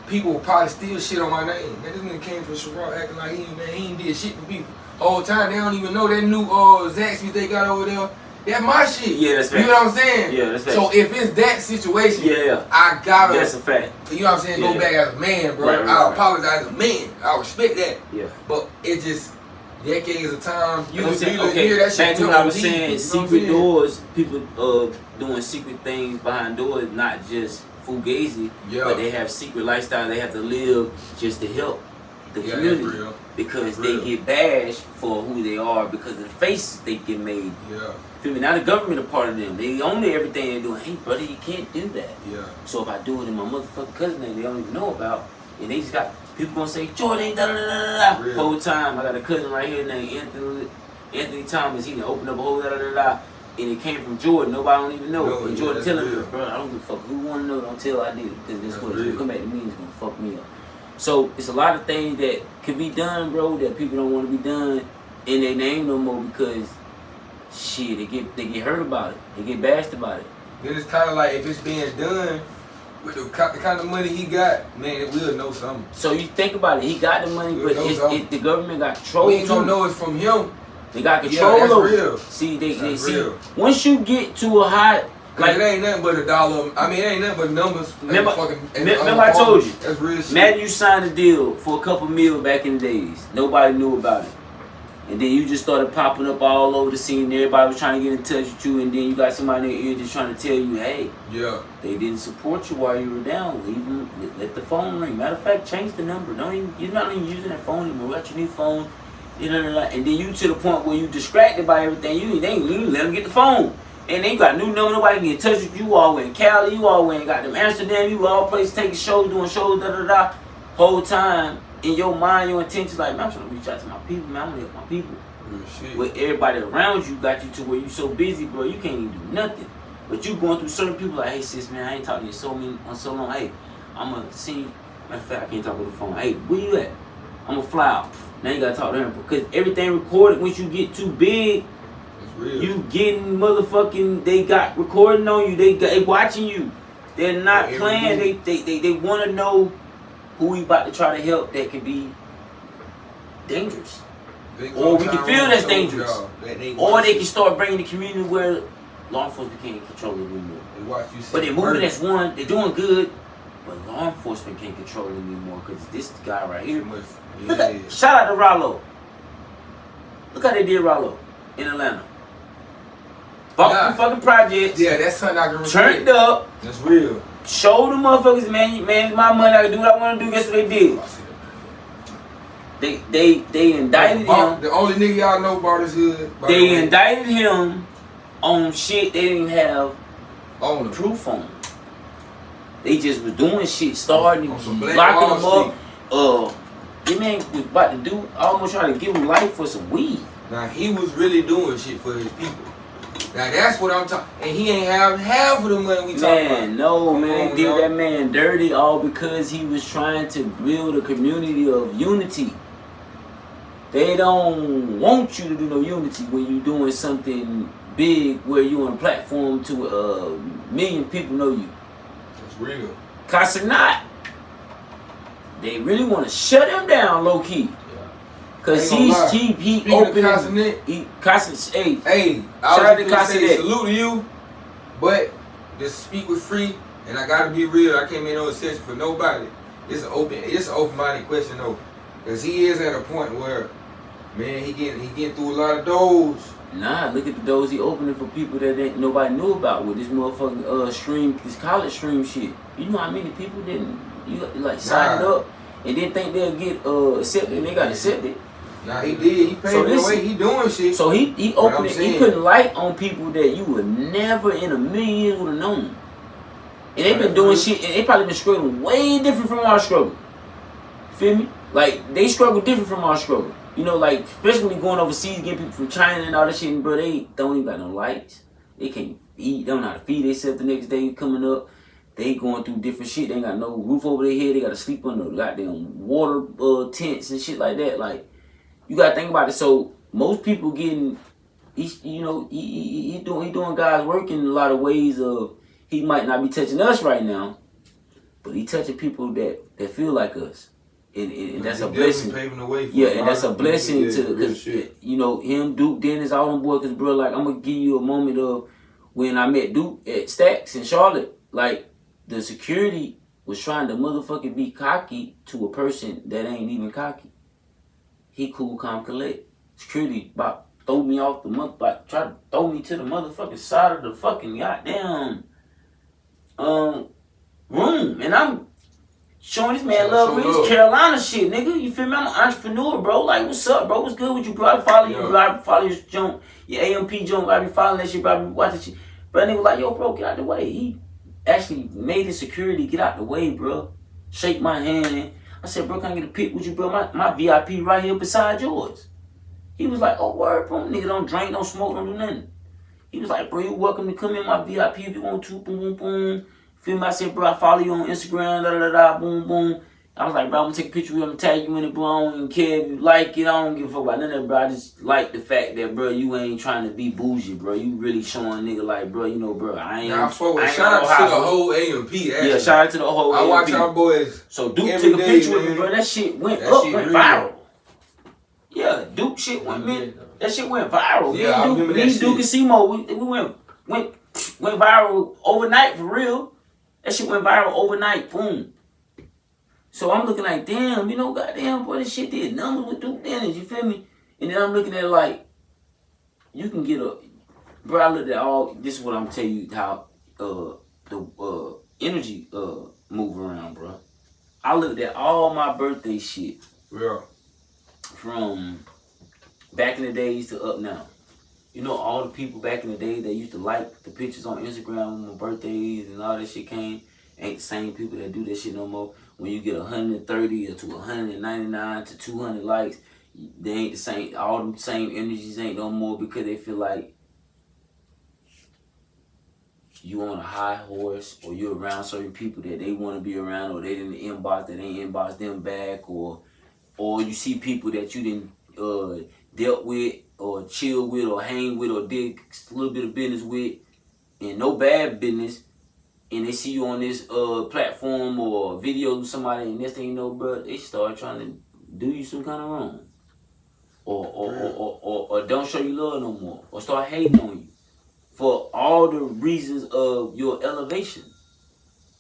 People will probably steal shit on my name. Man, this nigga came from Cheraw acting like he ain't did shit for people. Whole time they don't even know that new Zaxby's they got over there. That's my shit. Yeah, that's fact. You know what I'm saying? Yeah, that's fact. So if it's that situation, I gotta. That's a fact. You know what I'm saying? Go back as a man, bro. Right, I apologize as a man. I respect that. Yeah. But it just decades of time. You can hear that shit. Back to what I was saying. Secret doors. People doing secret things behind doors, not just fugazi, but they have secret lifestyle. They have to live just to help the community because they get bashed for who they are because of the faces they get made. Yeah. Feel me? Now the government a part of them. They own everything they're doing. Hey, brother, you can't do that. Yeah. So if I do it in my motherfucking cousin name, they don't even know about, and they just got people gonna say Jordan, da da da da. Whole time I got a cousin right here named Anthony Thomas. He done opened up a whole da da da da. And it came from Jordan. Nobody don't even know. And Jordan telling me, bro, I don't give a fuck. Who want to know? Don't tell I did it. Because this was you come back to me, it's going to fuck me up. So it's a lot of things that can be done, bro, that people don't want to be done in their name no more because, shit, they get hurt about it. They get bashed about it. Then it's kind of like if it's being done with the kind of money he got, man, we'll know something. So you think about it. He got the money, but the government got control. We ain't going to know it's from him. They got control over real. See, they see. Once you get to a high, like it ain't nothing but a dollar. I mean, it ain't nothing but numbers. Remember I told you. That's real shit. Imagine you signed a deal for a couple mil back in the days. Nobody knew about it, and then you just started popping up all over the scene. Everybody was trying to get in touch with you, and then you got somebody in your ear just trying to tell you, hey, they didn't support you while you were down. Even let the phone ring. Matter of fact, change the number. You're not even using that phone anymore. Got your new phone. And then you to the point where you distracted by everything. They ain't let them get the phone. And they got new number, nobody can get in touch with you. All in Cali, you all in goddamn Amsterdam, you all places taking shows, doing shows, da. Whole time in your mind, your intentions like, man, I'm trying to reach out to my people, man. I'm gonna help my people. Shit. But everybody around you got you to where you so busy, bro, you can't even do nothing. But you going through certain people like, hey sis, man, I ain't talking to you so long. Hey, I'm gonna see you. Matter of fact, I can't talk on the phone. Hey, where you at? I'm gonna fly out. Now you gotta talk to them because everything recorded. Once you get too big, you getting motherfucking. They got recording on you. They watching you. They're not playing. They want to know who we about to try to help that can be dangerous, or we can feel that's dangerous, or they can start bringing the community where law enforcement can't control it anymore. But they're moving as one. They're doing good, but law enforcement can't control it anymore because this guy right here. Look at, shout out to Rollo. Look how they did Rollo in Atlanta. Bought the fucking projects. Yeah, that's something I can respect. Turned up. That's real. Showed the motherfuckers, man, it's my money. I can do what I want to do. Guess what they did? They indicted him. The only nigga y'all know about his hood. They indicted him on shit they didn't have proof on. They just was doing shit, starting locking him up. This man was about to do, almost trying to give him life for some weed. Now he was really doing shit for his people. Now that's what I'm talking. And he ain't have half of the money we talking about. Man, they did that man dirty all because he was trying to build a community of unity. They don't want you to do no unity when you doing something big where you on a platform to a million people know you. That's real. Cause not. They really want to shut him down low key. Cause he open. Hey, I was gonna say salute to you, but just speak with free, and I gotta be real. I can't make no exception for nobody. It's an open-minded question though, cause he is at a point where, man, he getting through a lot of doors. Nah, look at the doors he opening for people that nobody knew about with this motherfucking stream, this college stream shit. You know how many people didn't signed up and didn't think they'll get accepted, and they got accepted. Nah, he did. He paid the way. He doing shit. So he opened it. He putting light on people that you would never in a million years would have known. And they've been doing shit, and they probably been struggling way different from our struggle. Feel me? Like, they struggle different from our struggle. You know, like, especially when going overseas, getting people from China and all that shit, and bro, they don't even got no lights. They can't eat. They don't know how to feed themselves the next day coming up. They going through different shit. They ain't got no roof over their head. They got to sleep under goddamn water tents and shit like that. Like, you gotta think about it. So most people getting, he doing God's work in a lot of ways. Of he might not be touching us right now, but he touching people that feel like us, and that's a blessing. Paving the way for and that's a blessing to because him, Duke, Dennis, all them boys. Cause bro, like I'm gonna give you a moment of when I met Duke at Stacks in Charlotte. Like the security was trying to motherfucking be cocky to a person that ain't even cocky. He cool, calm, collect. Security about throw me off the try to throw me to the motherfucking side of the fucking goddamn room. And I'm showing this man love with this Carolina shit, nigga. You feel me? I'm an entrepreneur, bro. Like, what's up, bro? What's good with you, bro? I follow you, bro. I follow your junk, your AMP junk. I be following that shit, bro. I be watching shit. But nigga like, yo, bro, get out the way. He actually made his security get out the way, bro. Shake my hand and I said, bro, can I get a pic with you, bro? My VIP right here beside yours. He was like, oh, word, bro. Nigga don't drink, don't smoke, don't do nothing. He was like, bro, you're welcome to come in my VIP if you want to. Boom, boom, boom. Feel me? I said, bro, I follow you on Instagram, da-da-da-da, boom, boom. I was like, bro, I'm going to take a picture with you. I'm going to tag you in it, bro. I don't even care if you like it. I don't give a fuck about none of that, bro. I just like the fact that, bro, you ain't trying to be bougie, bro. You really showing nigga like, bro, you know, bro, I ain't. Nah, shout out to the whole AMP, actually. Yeah, shout out to the whole AMP. I watch our boys. So Duke took a picture with me, bro. That shit went viral. Yeah, Duke shit went viral. Yeah, I remember that shit. Duke and Simo, we went viral overnight for real. That shit went viral overnight, boom. So I'm looking like, damn, you know, goddamn, boy, this shit did numbers with Duke Dennis, you feel me? And then I'm looking at it like, you can get bro, I looked at all, this is what I'm telling you how the energy move around, bro. I looked at all my birthday shit. Yeah. From back in the days to up now. you know, all the people back in the day that used to like the pictures on Instagram when my birthdays and all that shit came, ain't the same people that do that shit no more. When you get 130 or to 199 to 200 likes, they ain't the same. All them same energies ain't no more because they feel like you on a high horse or you're around certain people that they want to be around, or they didn't inbox that ain't inbox them back, or you see people that you didn't dealt with or chill with or hang with or did a little bit of business with, and no bad business, and they see you on this platform or video with somebody, and next thing you know, bro, they start trying to do you some kind of wrong, or don't show you love no more, or start hating on you for all the reasons of your elevation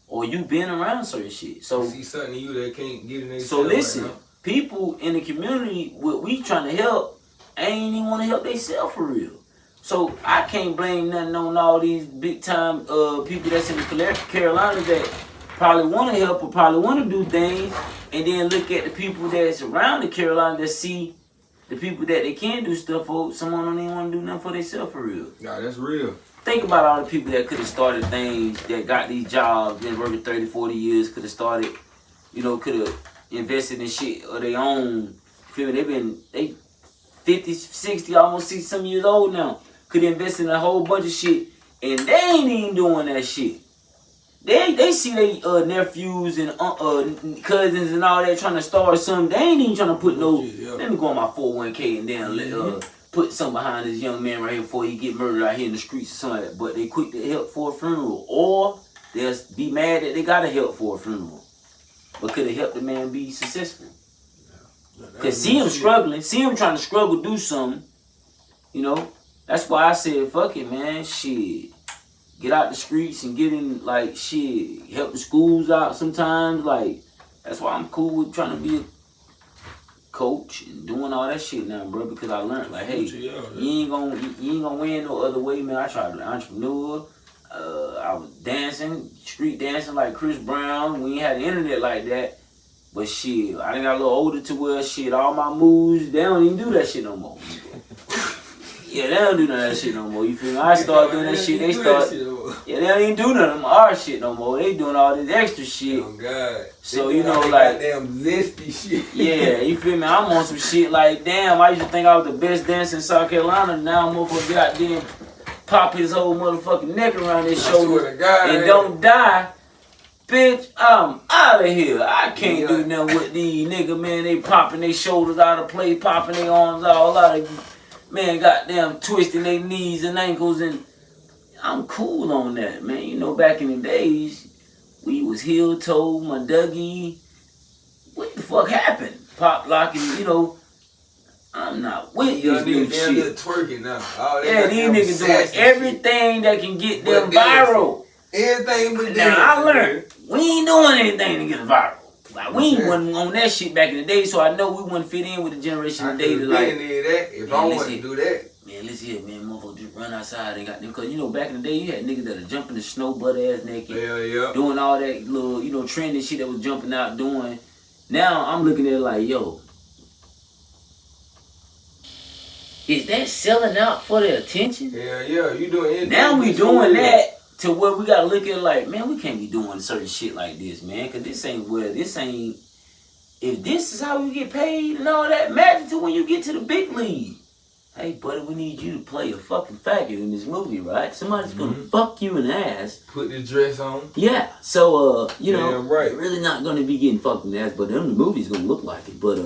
or you being around certain shit. So see something in you that can't get in there. So listen, people in the community, what we trying to help, ain't even want to help themselves for real. So I can't blame nothing on all these big time people that's in the Carolinas that probably want to help or probably want to do things, and then look at the people that's around the Carolinas that see the people that they can do stuff for. Someone don't even want to do nothing for themselves for real. Nah, that's real. Think about all the people that could have started things, that got these jobs, been working 30, 40 years, could have started, you know, could have invested in shit of their own. Feel me? They 50, 60, almost 60 some years old now. Could have invested in a whole bunch of shit, and they ain't even doing that shit. They see their nephews and cousins and all that trying to start something. They ain't even trying to put no, let me go on my 401k and then put something behind this young man right here before he get murdered out here in the streets or something like that. But they quick to help for a funeral, or they'll be mad that they gotta help for a funeral. But could have helped the man be successful. Cause see him struggling, see him trying to struggle, do something, you know. That's why I said, fuck it, man, shit. Get out the streets and get in, like, shit, help the schools out sometimes, like, that's why I'm cool with trying to be a coach and doing all that shit now, bro, because I learned, like, hey, you ain't gonna win no other way, man. I tried to be an entrepreneur. I was dancing, street dancing like Chris Brown. We ain't had the internet like that. But shit, I done got a little older to where shit, all my moves, they don't even do that shit no more. Yeah, they don't do none of that shit no more. You feel me? I start doing that shit, they start. Yeah, they don't even do none of our shit no more. They doing all this extra shit. Oh God. So you know, like damn zesty shit. Yeah, you feel me? I'm on some shit like, damn, I used to think I was the best dancer in South Carolina. Now I'm motherfucker get out there and pop his whole motherfucking neck around his shoulder and don't die. Bitch, I'm out of here. I can't do nothing with these nigga, man. They popping their shoulders out of place, popping their arms out, a lot of man, goddamn twisting their knees and ankles, and I'm cool on that, man. You know, back in the days, we was heel toe, my Dougie. What the fuck happened? Pop locking, you know. I'm not with this new shit. Twerking now. Yeah, these niggas doing everything that can get them viral. Everything but now I learned we ain't doing anything to get viral. Like we ain't wasn't on that shit back in the day, so I know we wouldn't fit in with the generation today. Like, if I wanted to do that, man, let's hear it, man. Motherfucker just run outside and got them. Cause you know back in the day, you had niggas that are jumping the snow butt ass naked, doing all that little, you know, trending shit that was jumping out doing. Now I'm looking at it like, yo, is that selling out for the attention? Yeah, you doing anything. Now we doing that. To where we gotta look at it like, man, we can't be doing certain shit like this, man, cause this ain't, if this is how we get paid and all that, imagine to when you get to the big league. Hey, buddy, we need you to play a fucking faggot in this movie, right? Somebody's gonna fuck you in the ass. Put the dress on. Yeah, so, you know, you're really not gonna be getting fucked in the ass, but then the movie's gonna look like it. But,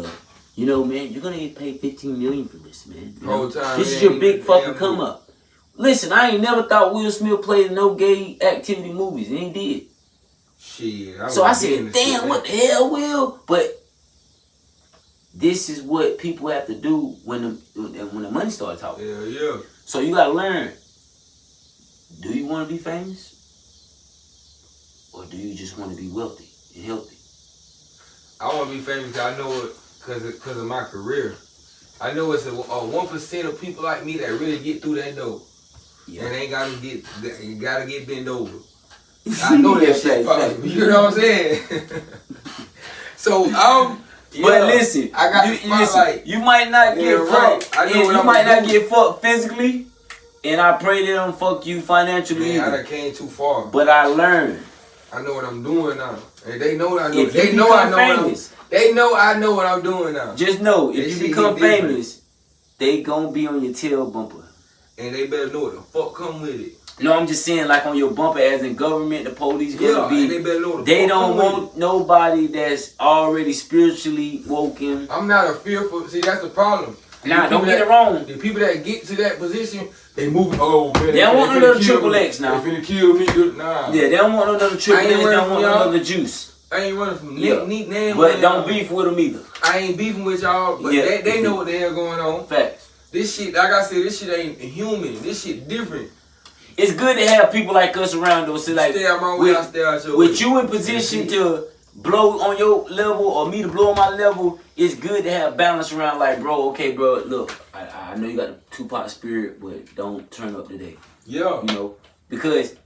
you know, man, you're gonna get paid $15 million for this, man. Whole time. This is your big fucking come up. Listen, I ain't never thought Will Smith played in no gay activity movies, and he did. Shit. So I said, damn, what the hell, Will? But this is what people have to do when the money starts talking. Yeah. So you gotta learn. Do you want to be famous? Or do you just want to be wealthy and healthy? I want to be famous because I know it because of my career. I know it's a 1% of people like me that really get through that door. Yeah. And ain't gotta get bent over. I know that shit possible. You know what I'm saying? So but listen, I got the spotlight. You might not get fucked. You might not get fucked physically, And I pray they don't fuck you financially. Man, I done came too far. But I learned. I know what I'm doing now. And they know what I know. If They you know I become know famous, they know I know what I'm doing now. just know, They if see you become me different. famous, they gonna be on your tail bumper. And they better know what the fuck come with it. No, I'm just saying, like on your bumper, as in government, the police gonna be. And they better know what the They fuck don't come with want nobody that's already spiritually woken. it. I'm not a fearful. See, that's the problem. Nah, don't get it wrong. The people that get to that position, they move. Oh man, They don't want no finna little kill triple me. X now. They finna kill me. Nah. Yeah, they don't want no other triple I X. ain't They running don't want from no y'all. other juice. I ain't running from Yeah. neat name. But don't beef with them either. I ain't beefing with y'all, but Yeah. they know what the hell going on. Facts. This shit, like I said, this shit ain't human. This shit different. It's good to have people like us around, though. So like, Stay out my way, I stay out your with way. you in position to blow on your level or me to blow on my level, it's good to have balance around. Like, bro, okay, bro, look, I know you got a Tupac spirit, but don't turn up today. Yeah. You know, because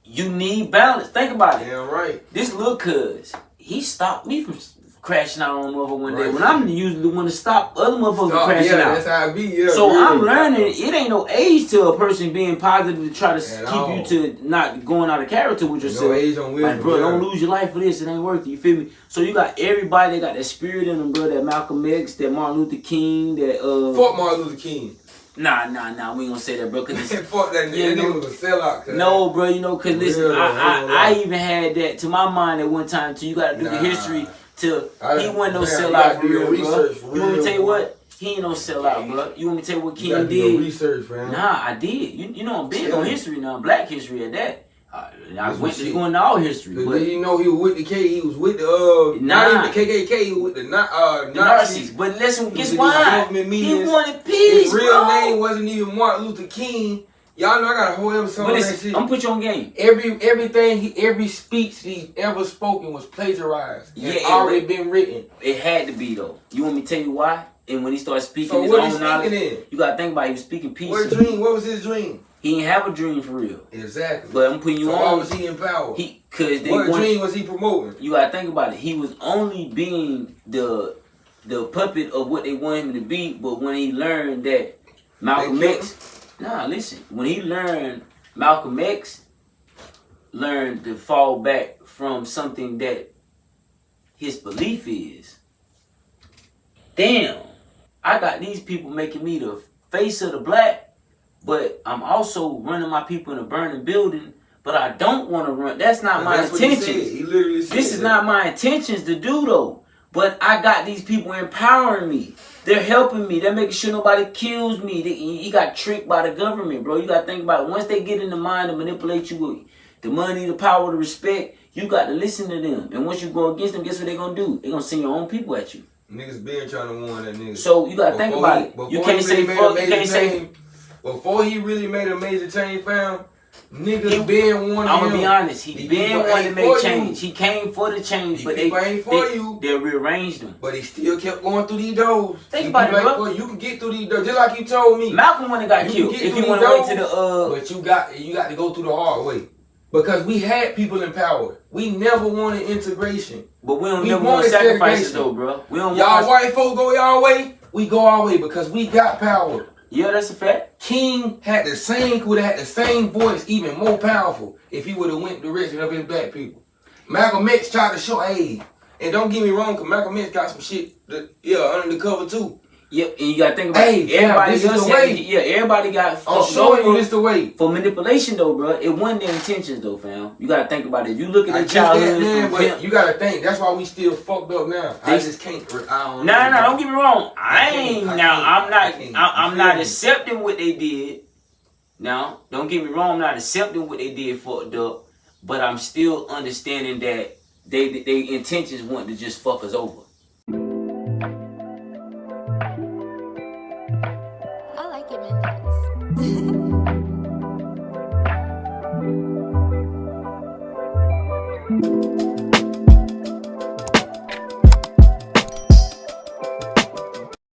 you need balance. Think about it. Damn right. This little cuz, he stopped me from crashing out on motherfucker one day. Right. When I'm usually the one to stop other motherfuckers from Oh, crashing yeah, out. that's how it be. Yeah. So really. I'm learning it ain't no age to a person being positive to try to At keep all. you to not going out of character with yourself. No age on wisdom. Like, bro, yeah. don't lose your life for this. It ain't worth it. You feel me? So you got everybody that got that spirit in them, bro. That Malcolm X, that Martin Luther King, that Fuck Martin Luther King. Nah. We ain't gonna say that, bro. Cause it's, Fuck that nigga. Yeah, That no. nigga was a sellout. Cause no, bro. You know, cause listen, Real, I even had that to my mind at one time. Too. You gotta do the Nah. history. Till I he wasn't no man, you sellout gotta for do your real, bro. research for You want me to real, tell you bro. what? He ain't no sellout, bro. You want me to tell you what you gotta King do your did? research, fam. Nah, I did. You know I'm big Yeah. on history now, black history at that. I That's went what to shit. going to all history, But but you know he was with the K. He was with the not Nah. even the KKK. He was with the the Nazis. Nazis. But listen, He guess was in why? government He meetings. wanted peace, His real bro. name wasn't even Martin Luther King. Y'all know I got a whole episode But on that listen, shit. I'm gonna put you on game. Every speech he ever spoken was plagiarized. Yeah, and it already was. been written. It had to be though. You want me to tell you why? And when he started speaking So his what own he knowledge, speaking in? you gotta think about it. He was speaking peace. What dream? What was his dream? He didn't have a dream for real. Exactly. But I'm putting you So on. why was he in power? Cause they What wanted, dream was he promoting? you gotta think about it. He was only being the puppet of what they wanted him to be. But when he learned that Malcolm They killed X, listen. When he learned Malcolm X learned to fall back from something that his belief is. Damn, I got these people making me the face of the black, but I'm also running my people in a burning building. But I don't want to run. That's not my That's what he intentions. said. He literally said This is that. not my intentions to do though. But I got these people empowering me. They're helping me. They're making sure nobody kills me. He got tricked by the government, bro. You got to think about it. Once they get in the mind to manipulate you with the money, the power, the respect, you got to listen to them. And once you go against them, guess what they're going to do? They're going to send your own people at you. Niggas been trying to warn that nigga. So you got to think about it. You can't say fuck. You can't say... Before he really made a major change, fam, niggas been warning I'm him. gonna be honest. He These been people wanting to ain't make for change. you. He came for the change, These but people ain't for you. they rearranged them. But he still kept going through these doors. Think These about people it, ain't bro. for you. You can get through these doors, just like you told me. Malcolm wouldn't have got You killed get if through he would these have went to doors, the But you got to go through the hard way. Because we had people in power. We never wanted integration. But we don't We never want wanted sacrifices segregation. though, bro. We don't Y'all want. white folk go y'all way, we go our way because we got power. Yeah, that's a fact. King had the same, would have had the same voice, even more powerful, if he would have went the direction of his black people. Malcolm X tried to show aid. And don't get me wrong, because Malcolm X got some shit that, under the cover too. Yep, and you gotta think about it. Hey, Everybody this is else the had way. to, everybody got I'm fucked showing you over this the way. for manipulation though, bro. It wasn't their intentions though, fam. You gotta think about it. If you look at I the get that, childhood man, from but you gotta think, that's why we still fucked up now. I They- just can't, I don't No, know. don't get me wrong. I can't. I'm not You feel accepting what they did. Now, don't get me wrong. I'm not accepting what they did fucked up, but I'm still understanding that they intentions want to just fuck us over.